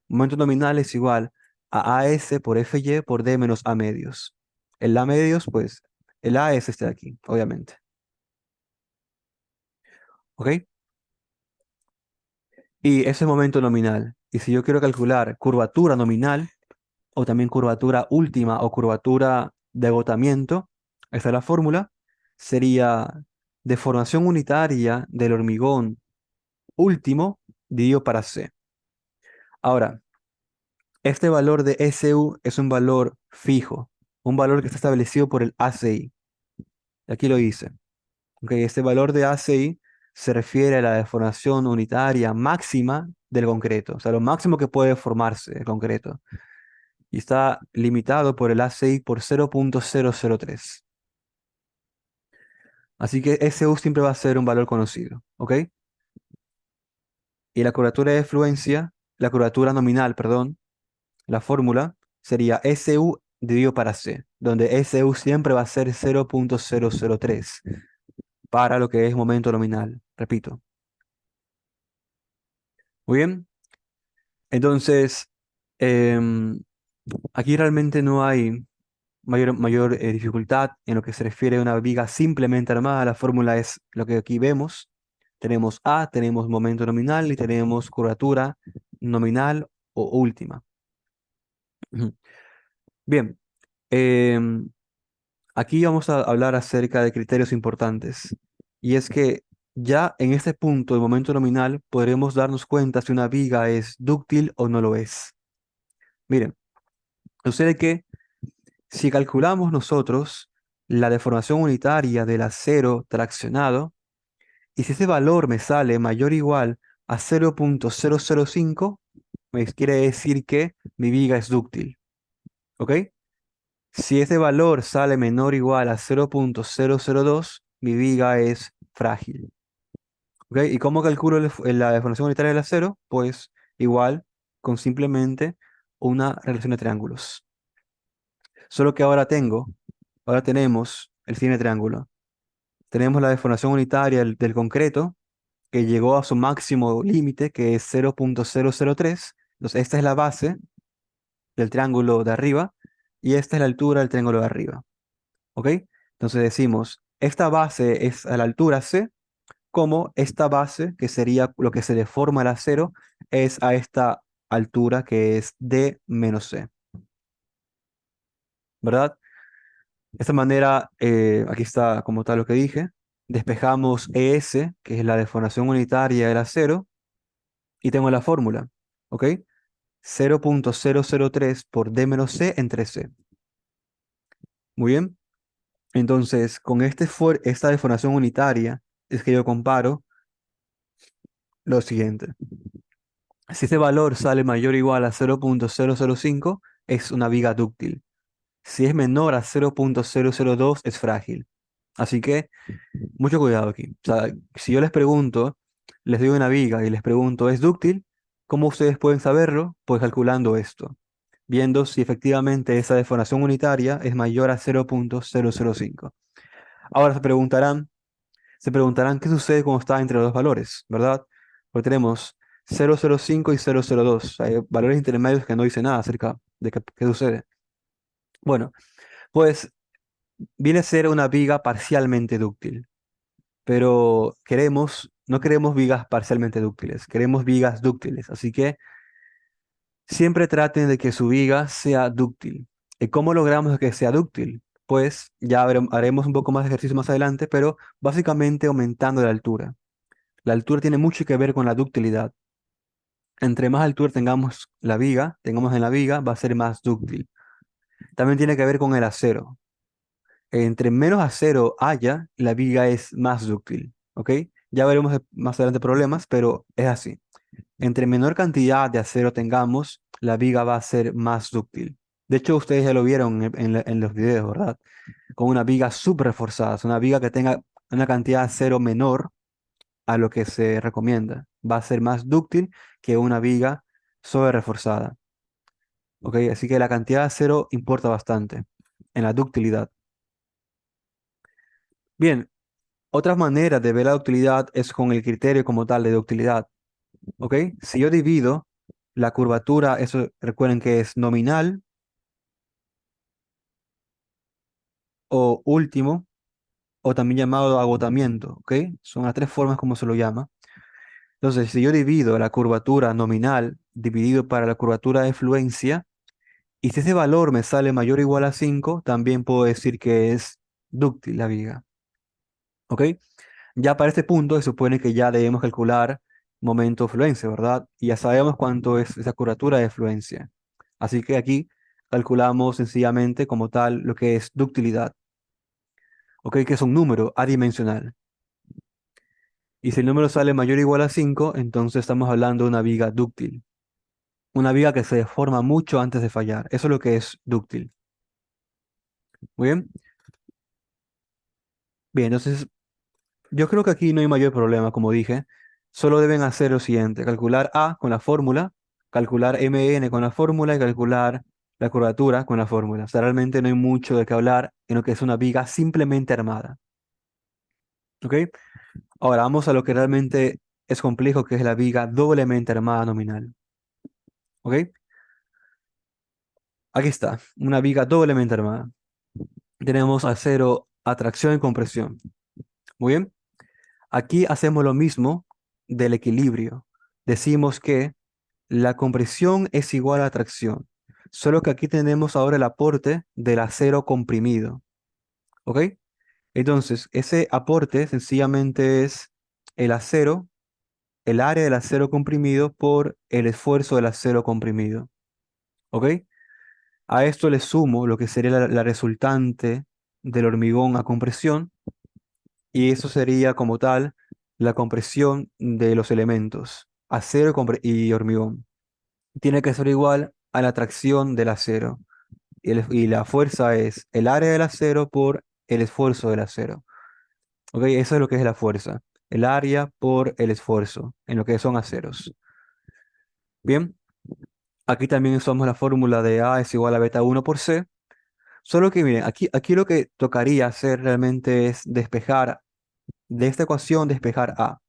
Momento nominal es igual a AS por FY por D menos A medios. El A medios, pues, el A es este de aquí, obviamente. ¿Ok? Y ese es momento nominal. Y si yo quiero calcular curvatura nominal, o también curvatura última o curvatura de agotamiento, esta es la fórmula, sería deformación unitaria del hormigón último dividido para C. Ahora, este valor de SU es un valor fijo, un valor que está establecido por el ACI. Aquí lo dice. Okay, este valor de ACI se refiere a la deformación unitaria máxima del concreto, o sea, lo máximo que puede formarse el concreto. Y está limitado por el ACI por 0.003. Así que SU siempre va a ser un valor conocido, ¿ok? Y la curvatura de fluencia, la curvatura nominal, perdón, la fórmula sería SU dividido para C, donde SU siempre va a ser 0.003 para lo que es momento nominal. Repito. Muy bien. Entonces, em, aquí realmente no hay mayor dificultad en lo que se refiere a una viga simplemente armada. La fórmula es lo que aquí vemos. Tenemos A, tenemos momento nominal y tenemos curvatura nominal o última. Ujú. Bien, em, aquí vamos a hablar acerca de criterios importantes. Y es que ya en este punto, el momento nominal, podremos darnos cuenta si una viga es dúctil o no lo es. Miren, sucede que si calculamos nosotros la deformación unitaria del acero traccionado, y si ese valor me sale mayor o igual a 0.005, me quiere decir que mi viga es dúctil. ¿Ok? Si ese valor sale menor o igual a 0.002, mi viga es frágil. ¿Ok? ¿Y cómo calculo la deformación unitaria del acero? Pues igual con simplemente una relación de triángulos. Solo que ahora tenemos el siguiente triángulo. Tenemos la deformación unitaria del concreto, que llegó a su máximo límite, que es 0.003. Entonces, esta es la base del triángulo de arriba y esta es la altura del triángulo de arriba. ¿Ok? Entonces decimos, esta base es a la altura C, como esta base, que sería lo que se deforma el acero, es a esta altura que es D menos C. ¿Verdad? De esta manera, aquí está como tal lo que dije. Despejamos ES, que es la deformación unitaria del acero, y tengo la fórmula. ¿Ok? 0.003 por D menos C entre C. Muy bien. Entonces, con esta deformación unitaria, es que yo comparo lo siguiente. Si ese valor sale mayor o igual a 0.005, es una viga dúctil. Si es menor a 0.002, es frágil. Así que mucho cuidado aquí. O sea, si yo les pregunto les doy una viga y les pregunto, ¿es dúctil? ¿Cómo ustedes pueden saberlo? Pues calculando esto, viendo si efectivamente esa deformación unitaria es mayor a 0.005. Ahora se preguntarán qué sucede cuando está entre los dos valores, ¿verdad? Porque tenemos 0.05 y 0.02. Hay valores intermedios que no dicen nada acerca de qué sucede. Bueno, pues viene a ser una viga parcialmente dúctil, pero no queremos vigas parcialmente dúctiles, queremos vigas dúctiles. Así que siempre traten de que su viga sea dúctil. ¿Y cómo logramos que sea dúctil? Pues ya haremos un poco más de ejercicio más adelante, pero básicamente aumentando la altura. La altura tiene mucho que ver con la ductilidad. Entre más altura tengamos en la viga, va a ser más dúctil. También tiene que ver con el acero. Entre menos acero haya, la viga es más dúctil. ¿Ok? Ya veremos más adelante problemas, pero es así. Entre menor cantidad de acero tengamos, la viga va a ser más dúctil. De hecho, ustedes ya lo vieron en los videos, ¿verdad? Con una viga súper reforzada, una viga que tenga una cantidad de acero menor a lo que se recomienda. Va a ser más dúctil que una viga sobre reforzada. ¿Ok? Así que la cantidad de acero importa bastante en la ductilidad. Bien, otra manera de ver la ductilidad es con el criterio como tal de ductilidad. ¿Ok? Si yo divido la curvatura, eso recuerden que es nominal o último, o también llamado agotamiento. ¿Ok? Son las tres formas como se lo llama. Entonces, si yo divido la curvatura nominal dividido para la curvatura de fluencia, y si ese valor me sale mayor o igual a 5, también puedo decir que es dúctil la viga. ¿Ok? Ya para este punto se supone que ya debemos calcular momento de fluencia, ¿verdad? Y ya sabemos cuánto es esa curvatura de fluencia. Así que aquí calculamos sencillamente como tal lo que es ductilidad. ¿Ok? Que es un número adimensional. Y si el número sale mayor o igual a 5, entonces estamos hablando de una viga dúctil. Una viga que se deforma mucho antes de fallar. Eso es lo que es dúctil. Muy bien. Bien, entonces yo creo que aquí no hay mayor problema, como dije. Solo deben hacer lo siguiente: calcular A con la fórmula, calcular MN con la fórmula y calcular la curvatura con la fórmula. O sea, realmente no hay mucho de qué hablar en lo que es una viga simplemente armada. ¿Ok? Ahora vamos a lo que realmente es complejo, que es la viga doblemente armada nominal. ¿Ok? Aquí está, una viga doblemente armada. Tenemos acero, atracción y compresión. Muy bien. Aquí hacemos lo mismo del equilibrio. Decimos que la compresión es igual a la tracción, solo que aquí tenemos ahora el aporte del acero comprimido. ¿Ok? Entonces, ese aporte sencillamente es el acero, el área del acero comprimido por el esfuerzo del acero comprimido. ¿Ok? A esto le sumo lo que sería la resultante del hormigón a compresión, y eso sería como tal la compresión de los elementos, acero y hormigón. Tiene que ser igual a la tracción del acero. Y la fuerza es el área del acero por el esfuerzo del acero. ¿Ok? Eso es lo que es la fuerza. El área por el esfuerzo, en lo que son aceros. Bien, aquí también usamos la fórmula de A es igual a beta 1 por C. Solo que miren, aquí lo que tocaría hacer realmente es despejar, de esta ecuación, despejar A.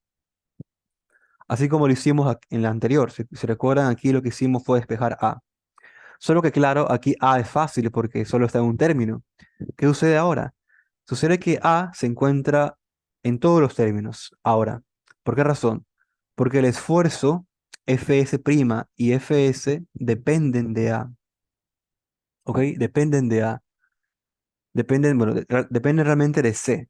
Así como lo hicimos en la anterior. Si recuerdan, aquí lo que hicimos fue despejar A. Solo que claro, aquí A es fácil porque solo está en un término. ¿Qué sucede ahora? Sucede que A se encuentra en todos los términos. Ahora, ¿por qué razón? Porque el esfuerzo Fs' y Fs dependen de A. ¿Ok? Dependen de A. Dependen, bueno, dependen realmente de C.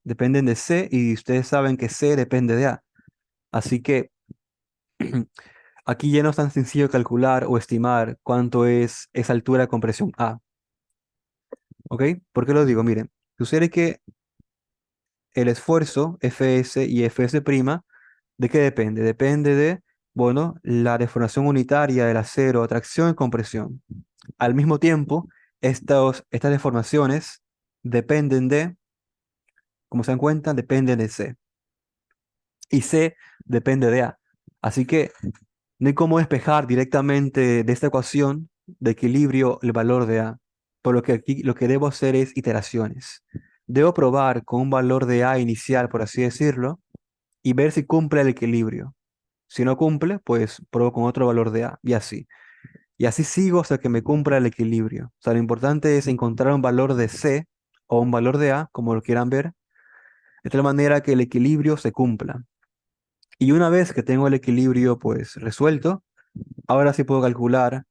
Dependen de C y ustedes saben que C depende de A. Así que aquí ya no es tan sencillo calcular o estimar cuánto es esa altura de compresión A. ¿Ok? ¿Por qué lo digo? Miren, sucede que el esfuerzo Fs y Fs', ¿de qué depende? Depende de, bueno, la deformación unitaria del acero, atracción y compresión. Al mismo tiempo, estas deformaciones dependen de, como se dan cuenta, dependen de C. y C depende de A. Así que no hay cómo despejar directamente de esta ecuación de equilibrio el valor de A. Por lo que aquí lo que debo hacer es iteraciones. Debo probar con un valor de A inicial, por así decirlo, y ver si cumple el equilibrio. Si no cumple, pues pruebo con otro valor de A y así. Y así sigo hasta que me cumpla el equilibrio. O sea, lo importante es encontrar un valor de C o un valor de A, como lo quieran ver, de tal manera que el equilibrio se cumpla. Y una vez que tengo el equilibrio pues resuelto, ahora sí puedo calcular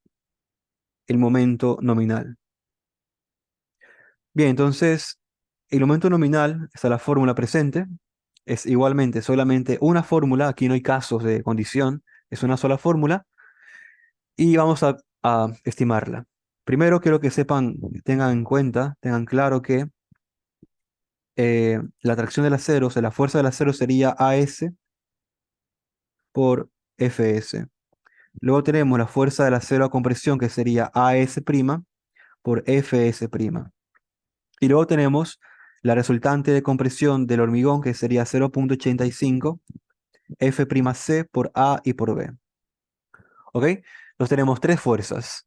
el momento nominal. Bien, entonces el momento nominal está la fórmula presente. Es igualmente solamente una fórmula. Aquí no hay casos de condición. Es una sola fórmula. Y vamos a estimarla. Primero quiero que sepan, tengan en cuenta, tengan claro que la atracción del acero, o sea, la fuerza del acero sería AS por FS. Luego tenemos la fuerza del acero a compresión, que sería AS' por FS'. Y luego tenemos la resultante de compresión del hormigón, que sería 0,85 F'C por A y por B. ¿Ok? Entonces tenemos tres fuerzas,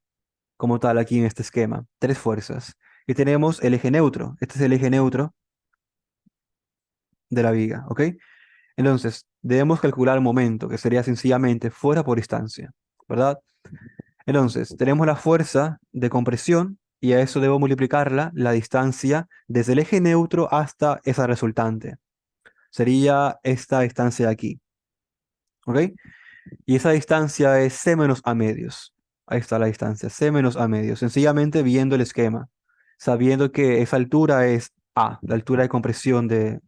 como tal, aquí en este esquema. Tres fuerzas. Y tenemos el eje neutro. Este es el eje neutro de la viga. ¿Ok? Entonces, debemos calcular el momento, que sería sencillamente fuerza por distancia. ¿Verdad? Entonces, tenemos la fuerza de compresión y a eso debo multiplicarla la distancia desde el eje neutro hasta esa resultante. Sería esta distancia de aquí. ¿Ok? Y esa distancia es C menos A medios. Ahí está la distancia, C menos A medios. Sencillamente viendo el esquema, sabiendo que esa altura es A, la altura de compresión del,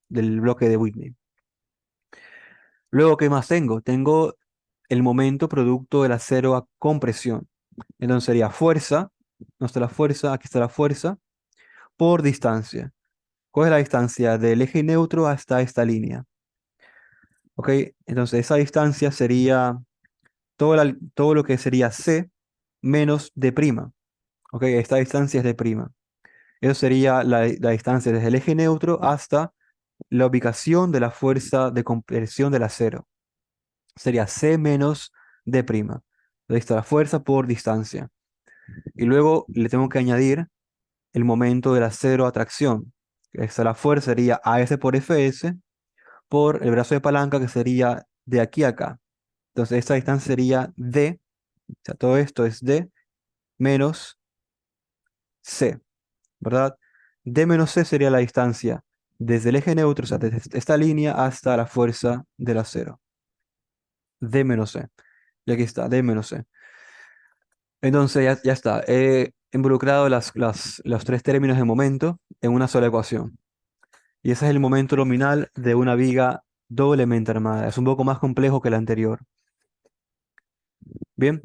del bloque de Whitney. Luego, ¿qué más tengo? Tengo el momento producto del acero a compresión. Entonces sería fuerza, no está la fuerza, aquí está la fuerza, por distancia. ¿Cuál es la distancia del eje neutro hasta esta línea? ¿Ok? Entonces esa distancia sería todo lo que sería C menos D'. ¿Ok? Esta distancia es D'. Eso sería la distancia desde el eje neutro hasta la ubicación de la fuerza de compresión del acero. Sería C menos D'. Ahí está la fuerza por distancia. Y luego le tengo que añadir el momento del acero a tracción. Esta la fuerza sería AS por FS por el brazo de palanca que sería de aquí a acá. Entonces esta distancia sería D, o sea, todo esto es D menos C, ¿verdad? D menos C sería la distancia desde el eje neutro, o sea, desde esta línea hasta la fuerza del acero. D menos C. Y aquí está, D menos C. Entonces ya está. He involucrado los tres términos de momento en una sola ecuación. Y ese es el momento nominal de una viga doblemente armada. Es un poco más complejo que la anterior. Bien,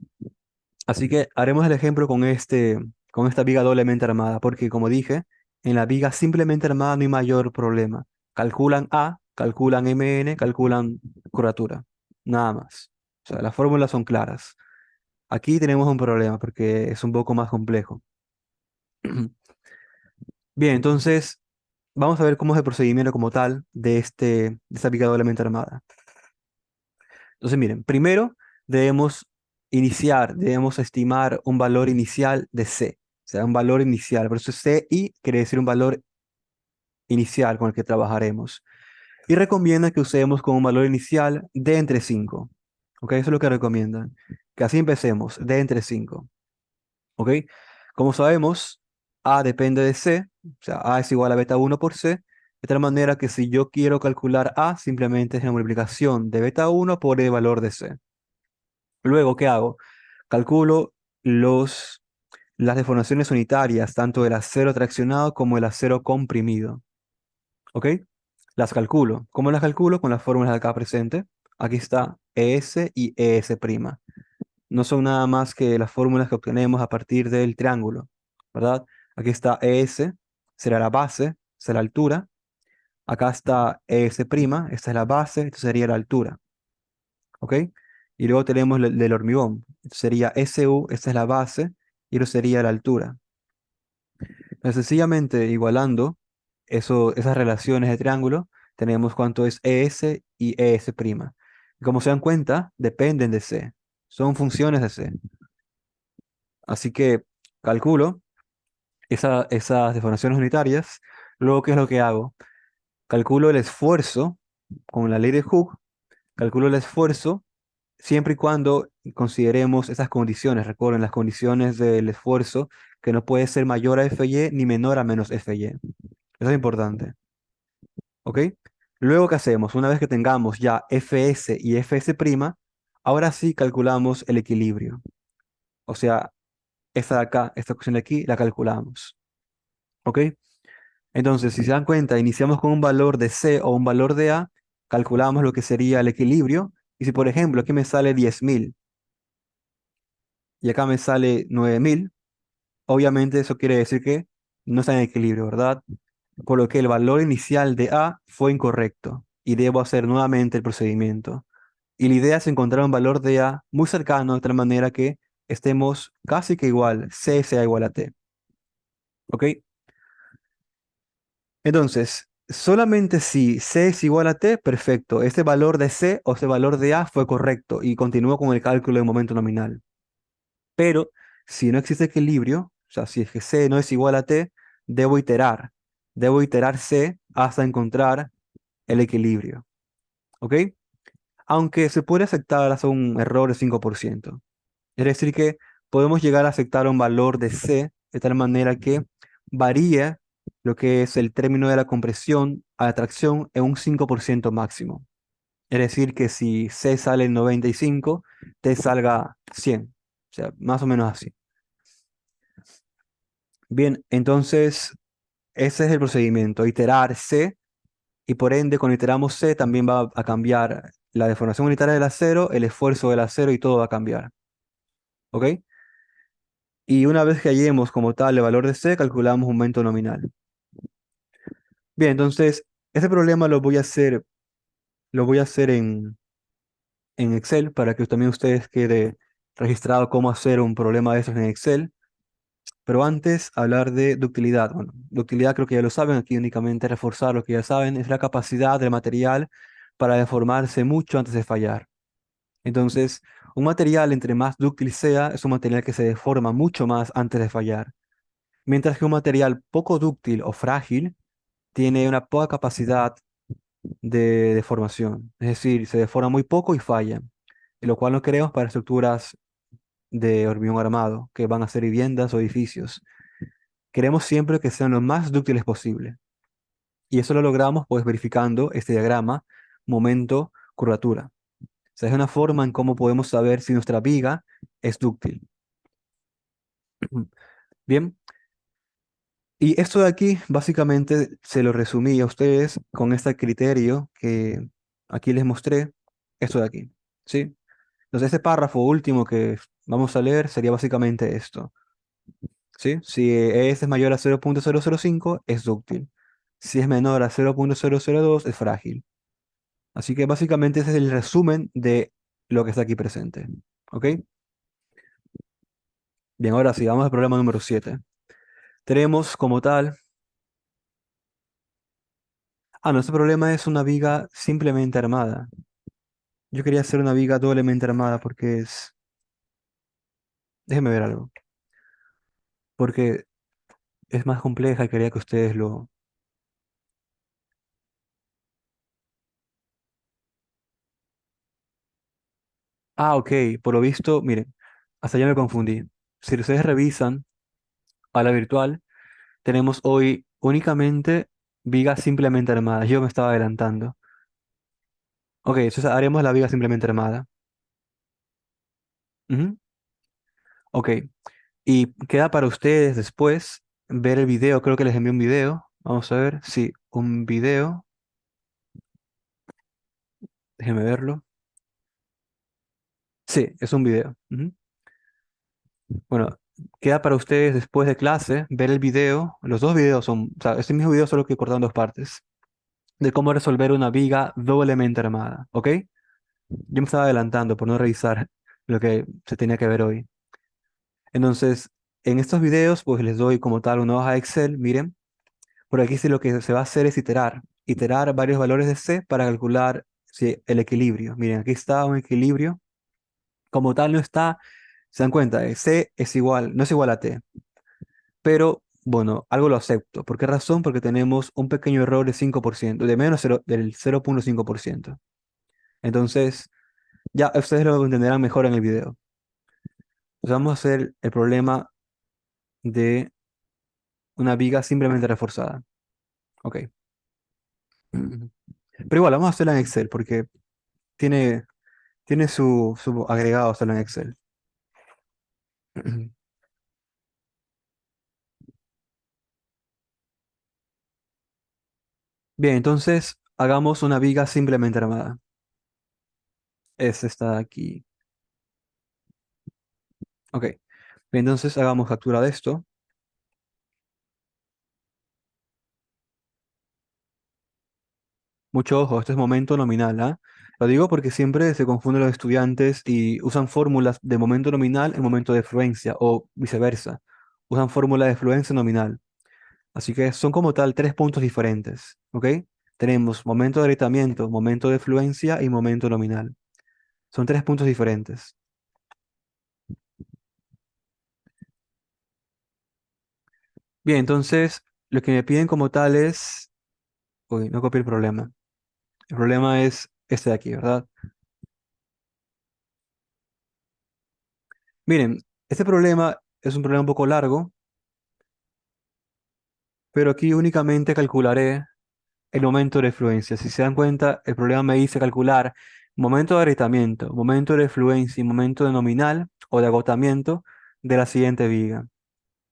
así que haremos el ejemplo con esta viga doblemente armada, porque como dije, en la viga simplemente armada no hay mayor problema. Calculan A, calculan MN, calculan curvatura. Nada más. O sea, las fórmulas son claras. Aquí tenemos un problema porque es un poco más complejo. Bien, entonces vamos a ver cómo es el procedimiento como tal de esta viga doblemente armada. Entonces, miren, primero debemos estimar un valor inicial de C, o sea, un valor inicial. Por eso CI quiere decir un valor inicial con el que trabajaremos. Y recomienda que usemos como un valor inicial de entre 5. ¿Ok? Eso es lo que recomiendan. Que así empecemos, de entre 5. ¿Ok? Como sabemos, A depende de C, o sea, A es igual a beta 1 por C, de tal manera que si yo quiero calcular A, simplemente es la multiplicación de beta 1 por el valor de C. Luego, ¿qué hago? Calculo las deformaciones unitarias, tanto del acero traccionado como el acero comprimido. ¿Ok? Las calculo. ¿Cómo las calculo? Con las fórmulas de acá presente. Aquí está ES y ES'. No son nada más que las fórmulas que obtenemos a partir del triángulo, ¿verdad? Aquí está ES, será la base, será la altura. Acá está ES', esta es la base, esto sería la altura. ¿Ok? Y luego tenemos el del hormigón. Esto sería SU, esta es la base, y esto sería la altura. Entonces, sencillamente igualando esas relaciones de triángulo, Tenemos cuánto es ES y ES'. Y como se dan cuenta, dependen de C. Son funciones de C. Así que calculo esas deformaciones unitarias. Luego, ¿qué es lo que hago? Calculo el esfuerzo con la ley de Hooke. Calculo el esfuerzo siempre y cuando consideremos esas condiciones. Recuerden las condiciones del esfuerzo, que no puede ser mayor a FY ni menor a menos FY. Eso es importante. ¿Ok? Luego, ¿qué hacemos? Una vez que tengamos ya Fs y Fs', ahora sí calculamos el equilibrio. O sea, esta de acá, esta cuestión de aquí, la calculamos. ¿Ok? Entonces, si se dan cuenta, iniciamos con un valor de C o un valor de A, calculamos lo que sería el equilibrio. Y si, por ejemplo, aquí me sale 10.000 y acá me sale 9.000, obviamente eso quiere decir que no está en equilibrio, ¿verdad? Por lo que el valor inicial de A fue incorrecto y debo hacer nuevamente el procedimiento. Y la idea es encontrar un valor de A muy cercano de tal manera que estemos casi que igual, C sea igual a T. ¿Ok? Entonces, solamente si C es igual a T, perfecto. Este valor de C o este valor de A fue correcto y continúo con el cálculo de momento nominal. Pero si no existe equilibrio, o sea, si es que C no es igual a T, debo iterar. Debo iterar C hasta encontrar el equilibrio. ¿Ok? Aunque se puede aceptar hasta un error de 5%. Es decir, que podemos llegar a aceptar un valor de C de tal manera que varíe lo que es el término de la compresión a la tracción en un 5% máximo. Es decir, que si C sale en 95, T salga 100. O sea, más o menos así. Bien, entonces ese es el procedimiento, iterar C, y por ende cuando iteramos C también va a cambiar la deformación unitaria del acero, el esfuerzo del acero y todo va a cambiar. ¿Ok? Y una vez que hallemos como tal el valor de C, calculamos un momento nominal. Bien, entonces, ese problema lo voy a hacer en Excel para que también ustedes quede registrado cómo hacer un problema de esos en Excel. Pero antes, hablar de ductilidad. Bueno, ductilidad creo que ya lo saben, aquí únicamente reforzar lo que ya saben, es la capacidad del material para deformarse mucho antes de fallar. Entonces, un material entre más dúctil sea, es un material que se deforma mucho más antes de fallar. Mientras que un material poco dúctil o frágil tiene una poca capacidad de deformación, es decir, se deforma muy poco y falla, y lo cual no queremos para estructuras de hormigón armado, que van a ser viviendas o edificios. Queremos siempre que sean lo más dúctiles posible, y eso lo logramos pues verificando este diagrama momento curvatura. O sea, es una forma en cómo podemos saber si nuestra viga es dúctil. Bien, y esto de aquí básicamente se lo resumí a ustedes con este criterio que aquí les mostré, esto de aquí, ¿sí? Entonces este párrafo último que vamos a leer sería básicamente esto, ¿sí? Si ES es mayor a 0.005 es dúctil. Si es menor a 0.002 es frágil. Así que básicamente ese es el resumen de lo que está aquí presente, ¿ok? Bien, ahora sí, vamos al problema número 7. Tenemos como tal. Nuestro problema es una viga simplemente armada. Yo quería hacer una viga doblemente armada porque es... Déjenme ver algo. Porque es más compleja y quería que ustedes lo... Ok. Por lo visto, miren, hasta ya me confundí. Si ustedes revisan a la virtual, tenemos hoy únicamente vigas simplemente armadas. Yo me estaba adelantando. Ok, entonces haremos la viga simplemente armada. Ujú. Ok. Y queda para ustedes después ver el video. Creo que les envié un video. Vamos a ver. Sí, un video. Déjenme verlo. Sí, es un video. Ujú. Bueno, queda para ustedes después de clase ver el video. Los dos videos son, o sea, este mismo video solo que cortado en dos partes. De cómo resolver una viga doblemente armada. ¿Ok? Yo me estaba adelantando por no revisar lo que se tenía que ver hoy. Entonces, en estos videos, pues les doy como tal una hoja Excel. Miren, por aquí sí lo que se va a hacer es iterar. iterar varios valores de C para calcular el equilibrio. Miren, aquí está un equilibrio. Como tal no está, se dan cuenta, C es igual, no es igual a T. Pero bueno, algo lo acepto. ¿Por qué razón? Porque tenemos un pequeño error de 5%, de menos del 0,5%. Entonces, ya ustedes lo entenderán mejor en el video. Pues vamos a hacer el problema de una viga simplemente reforzada. Ok. Pero igual, vamos a hacerla en Excel porque tiene, tiene su agregado hacerlo en Excel. Bien, entonces hagamos una viga simplemente armada. Es esta de aquí. Ok. Bien, entonces hagamos captura de esto. Mucho ojo, este es momento nominal, ¿ah? Lo digo porque siempre se confunden los estudiantes y usan fórmulas de momento nominal en momento de fluencia o viceversa. Usan fórmula de fluencia nominal. Así que son como tal tres puntos diferentes, ¿ok? Tenemos momento de agrietamiento, momento de fluencia y momento nominal. Son tres puntos diferentes. Bien, entonces lo que me piden como tal es... Uy, no copié el problema. El problema es este de aquí, ¿verdad? Miren, este problema es un problema un poco largo, pero aquí únicamente calcularé el momento de fluencia. Si se dan cuenta, el problema me dice calcular momento de agrietamiento, momento de fluencia y momento de nominal o de agotamiento de la siguiente viga.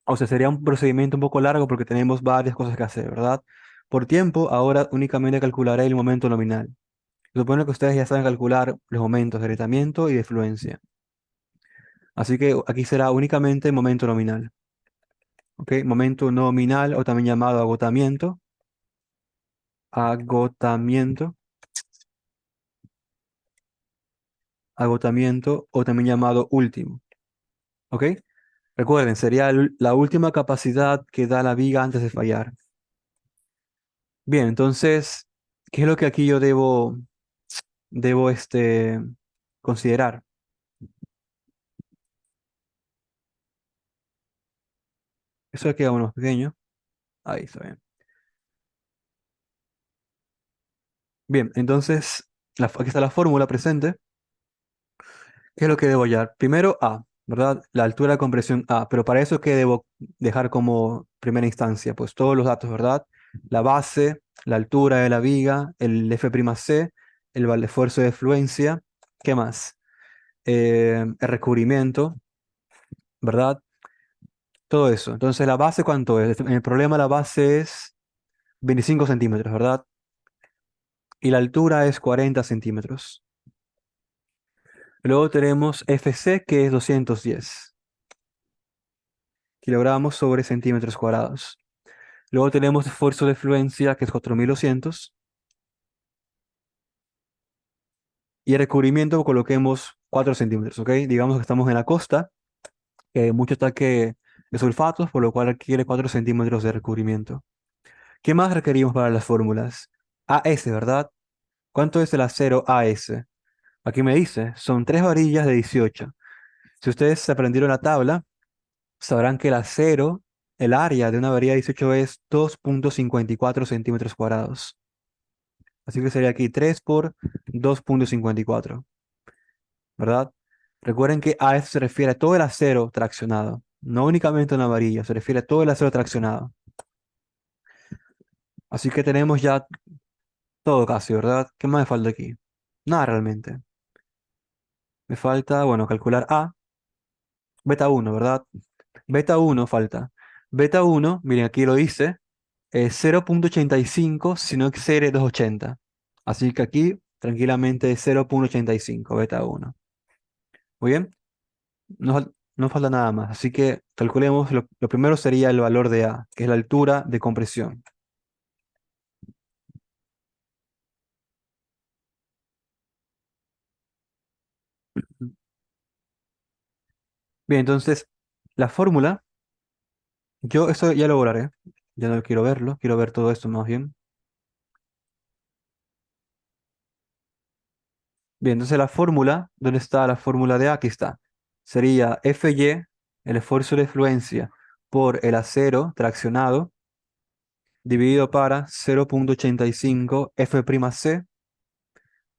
O sea, sería un procedimiento un poco largo porque tenemos varias cosas que hacer, ¿verdad? Por tiempo, ahora únicamente calcularé el momento nominal. Supone que ustedes ya saben calcular los momentos de agrietamiento y de fluencia. Así que aquí será únicamente momento nominal. ¿Ok? Momento nominal o también llamado agotamiento. Agotamiento. Agotamiento o también llamado último. ¿Ok? Recuerden, sería la última capacidad que da la viga antes de fallar. Bien, entonces, ¿qué es lo que aquí yo debo considerar? Eso le queda uno más pequeño. Ahí está bien. Bien, entonces, aquí está la fórmula presente. ¿Qué es lo que debo hallar? Primero A, ¿verdad? La altura de compresión A. Pero para eso, ¿qué debo dejar como primera instancia? Pues todos los datos, ¿verdad? La base, la altura de la viga, el F'C, el esfuerzo de fluencia. ¿Qué más? El recubrimiento, ¿verdad? Todo eso. Entonces, ¿la base cuánto es? En el problema la base es 25 centímetros, ¿verdad? Y la altura es 40 centímetros. Luego tenemos Fc, que es 210 kilogramos sobre centímetros cuadrados. Luego tenemos esfuerzo de fluencia, que es 4200. Y el recubrimiento coloquemos 4 centímetros, ¿ok? Digamos que estamos en la costa, que hay mucho ataque de sulfatos, por lo cual requiere 4 centímetros de recubrimiento. ¿Qué más requerimos para las fórmulas? AS, ¿verdad? ¿Cuánto es el acero AS? Aquí me dice, son 3 varillas de 18. Si ustedes se aprendieron la tabla, sabrán que el acero, el área de una varilla de 18 es 2,54 centímetros cuadrados. Así que sería aquí 3 por 2,54, ¿verdad? Recuerden que a esto se refiere a todo el acero traccionado, no únicamente una varilla, se refiere a todo el acero traccionado. Así que tenemos ya todo casi, ¿verdad? ¿Qué más me falta aquí? Nada realmente. Me falta, bueno, calcular A, beta 1, ¿verdad? Beta 1 falta. Beta 1, miren, aquí lo dice, es 0,85 si no excede 280. Así que aquí tranquilamente es 0,85 beta 1. Muy bien, no falta nada más. Así que calculemos, lo primero sería el valor de A, que es la altura de compresión. Bien, entonces la fórmula, yo eso ya lo volaré. Ya no quiero verlo, quiero ver todo esto más bien. Bien, entonces la fórmula, ¿dónde está la fórmula de A? Aquí está. Sería Fy, el esfuerzo de fluencia, por el acero traccionado, dividido para 0,85 F'C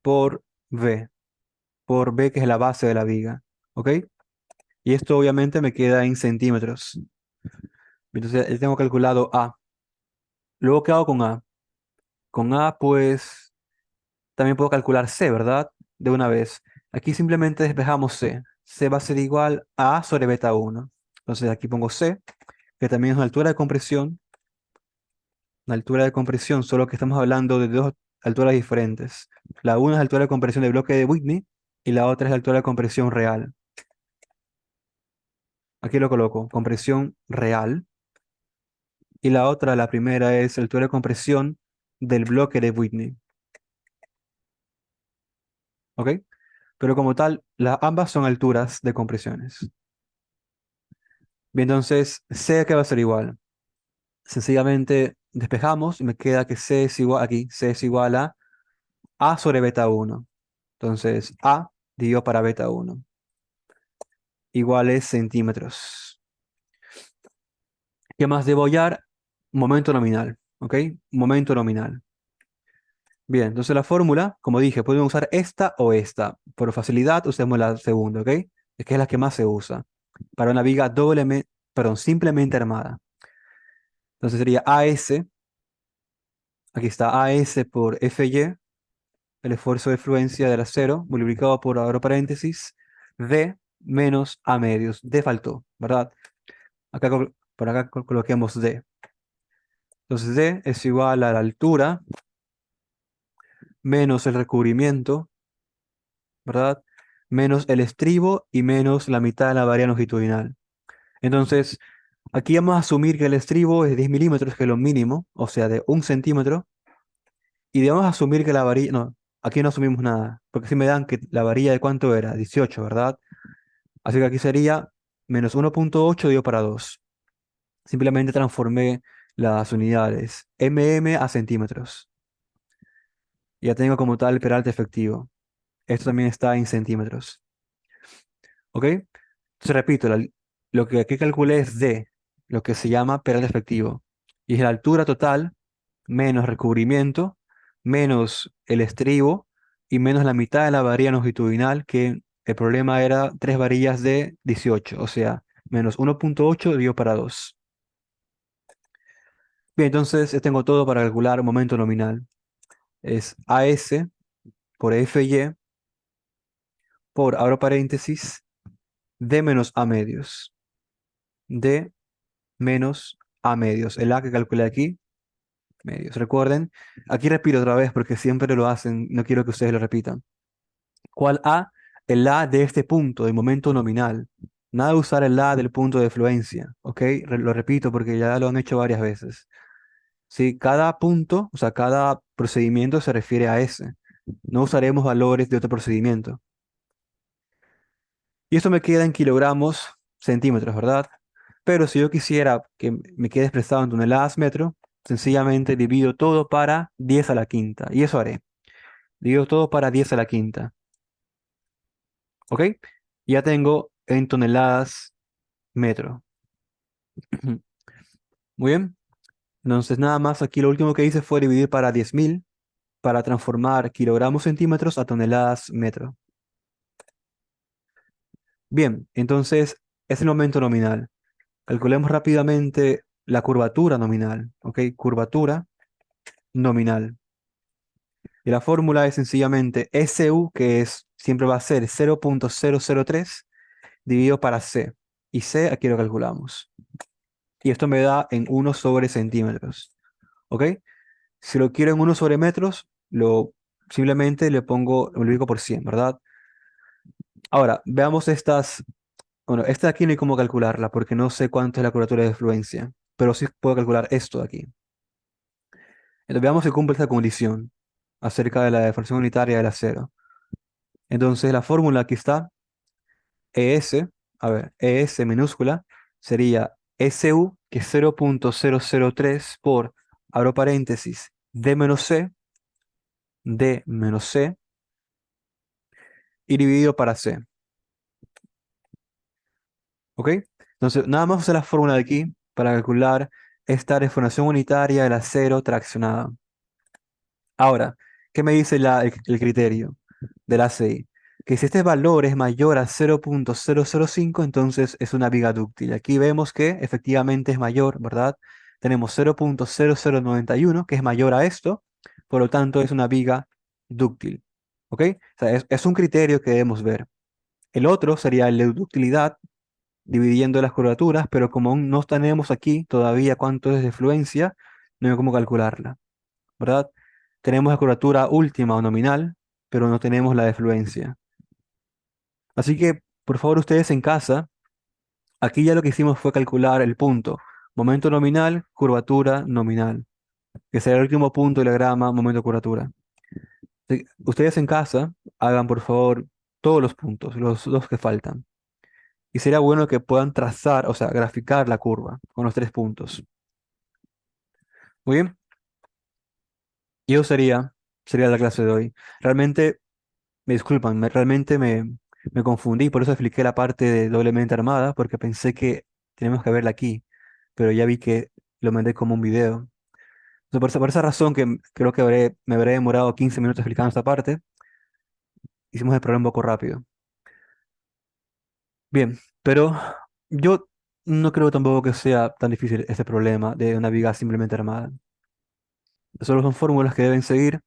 por V, que es la base de la viga. ¿Ok? Y esto obviamente me queda en centímetros. Entonces, ya tengo calculado A. Luego, ¿qué hago con A? Con A, pues, también puedo calcular C, ¿verdad? De una vez. Aquí simplemente despejamos C. C va a ser igual a A sobre beta 1. Entonces, aquí pongo C, que también es una altura de compresión. Una altura de compresión, solo que estamos hablando de dos alturas diferentes. La una es la altura de compresión del bloque de Whitney y la otra es la altura de compresión real. Aquí lo coloco, compresión real. Y la otra, la primera, es la altura de compresión del bloque de Whitney. ¿Ok? Pero como tal, ambas son alturas de compresiones. Bien, entonces, C que va a ser igual. Sencillamente despejamos y me queda que C es igual, aquí, C es igual a sobre beta 1. Entonces, A dividido para beta 1 igual es centímetros. ¿Qué más debo hallar? Momento nominal. ¿Ok? Momento nominal. Bien, entonces la fórmula, como dije, podemos usar esta o esta. Por facilidad usemos la segunda, ¿ok? Es que es la que más se usa. Para una viga simplemente armada. Entonces sería AS, aquí está AS por FY, el esfuerzo de fluencia del acero, multiplicado por, abro paréntesis, D menos A medios. D faltó, ¿verdad? Por acá coloquemos D. Entonces D es igual a la altura menos el recubrimiento, ¿verdad? Menos el estribo y menos la mitad de la varilla longitudinal. Entonces, aquí vamos a asumir que el estribo es 10 milímetros, que es lo mínimo, o sea, de 1 centímetro, y debemos asumir que la varilla, no, aquí no asumimos nada, porque si me dan que la varilla de cuánto era, 18, ¿verdad? Así que aquí sería menos 1,8 dividido para 2. Simplemente transformé las unidades, a centímetros. Ya tengo como tal el peralte efectivo. Esto también está en centímetros. ¿Ok? Entonces repito, lo que aquí calculé es D, lo que se llama peralte efectivo. Y es la altura total menos recubrimiento, menos el estribo y menos la mitad de la varilla longitudinal, que el problema era tres varillas de 18, o sea, menos 1,8 dividido para 2. Bien, entonces tengo todo para calcular momento nominal. Es AS por FY por, abro paréntesis, D menos A medios. D menos A medios. El A que calculé aquí, medios. Recuerden, aquí repito otra vez porque siempre lo hacen, no quiero que ustedes lo repitan. ¿Cuál A? El A de este punto, del momento nominal. Nada de usar el A del punto de fluencia, ¿ok? Lo repito porque ya lo han hecho varias veces. Sí, cada punto, o sea, cada procedimiento se refiere a ese. No usaremos valores de otro procedimiento. Y esto me queda en kilogramos, centímetros, ¿verdad? Pero si yo quisiera que me quede expresado en toneladas metro, sencillamente divido todo para 10 a la quinta. Y eso haré. Divido todo para 10 a la quinta. ¿Ok? Ya tengo en toneladas metro. Muy bien. Entonces nada más aquí lo último que hice fue dividir para 10.000 para transformar kilogramos centímetros a toneladas metro. Bien, entonces es el momento nominal. Calculemos rápidamente la curvatura nominal. ¿Ok? Curvatura nominal. Y la fórmula es sencillamente SU, que siempre va a ser 0,003 dividido para C. Y C aquí lo calculamos. Y esto me da en 1 sobre centímetros. ¿Ok? Si lo quiero en 1 sobre metros, simplemente lo multiplico por 100, ¿verdad? Ahora, veamos estas. Bueno, esta de aquí no hay cómo calcularla porque no sé cuánto es la curvatura de fluencia, pero sí puedo calcular esto de aquí. Entonces, veamos si cumple esta condición acerca de la deformación unitaria del acero. Entonces, la fórmula aquí está, ES, a ver, ES minúscula sería SU, que es 0,003 por, abro paréntesis, D menos C, y dividido para C. ¿Ok? Entonces, nada más usar la fórmula de aquí para calcular esta deformación unitaria del acero traccionado. Ahora, ¿qué me dice el criterio del ACI? Que si este valor es mayor a 0.005, entonces es una viga dúctil. Aquí vemos que efectivamente es mayor, ¿verdad? Tenemos 0.0091, que es mayor a esto, por lo tanto es una viga dúctil. ¿Ok? O sea, es un criterio que debemos ver. El otro sería la ductilidad, dividiendo las curvaturas, pero como aún no tenemos aquí todavía cuánto es de fluencia, no hay cómo calcularla, ¿verdad? Tenemos la curvatura última o nominal, pero no tenemos la de fluencia. Así que, por favor, ustedes en casa, aquí ya lo que hicimos fue calcular el punto. Momento nominal, curvatura nominal, que será el último punto del diagrama, momento curvatura. Ustedes en casa hagan, por favor, todos los puntos, los dos que faltan. Y sería bueno que puedan trazar, o sea, graficar la curva con los 3 puntos. Muy bien. Y eso sería la clase de hoy. Realmente, me disculpan, realmente me confundí, por eso expliqué la parte de doblemente armada, porque pensé que tenemos que verla aquí, pero ya vi que lo mandé como un video. Entonces, por esa razón que creo que me habré demorado 15 minutos explicando esta parte, hicimos el programa un poco rápido. Bien, pero yo no creo tampoco que sea tan difícil este problema de una viga simplemente armada. Solo son fórmulas que deben seguir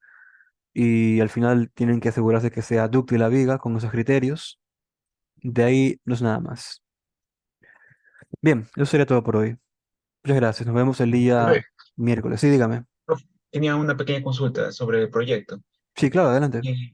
y al final tienen que asegurarse que sea dúctil la viga con esos criterios. De ahí no es nada más. Bien, eso sería todo por hoy. Muchas gracias. Nos vemos el día Profe, miércoles. Sí, dígame. profe, tenía una pequeña consulta sobre el proyecto. Sí, claro, adelante. Eh,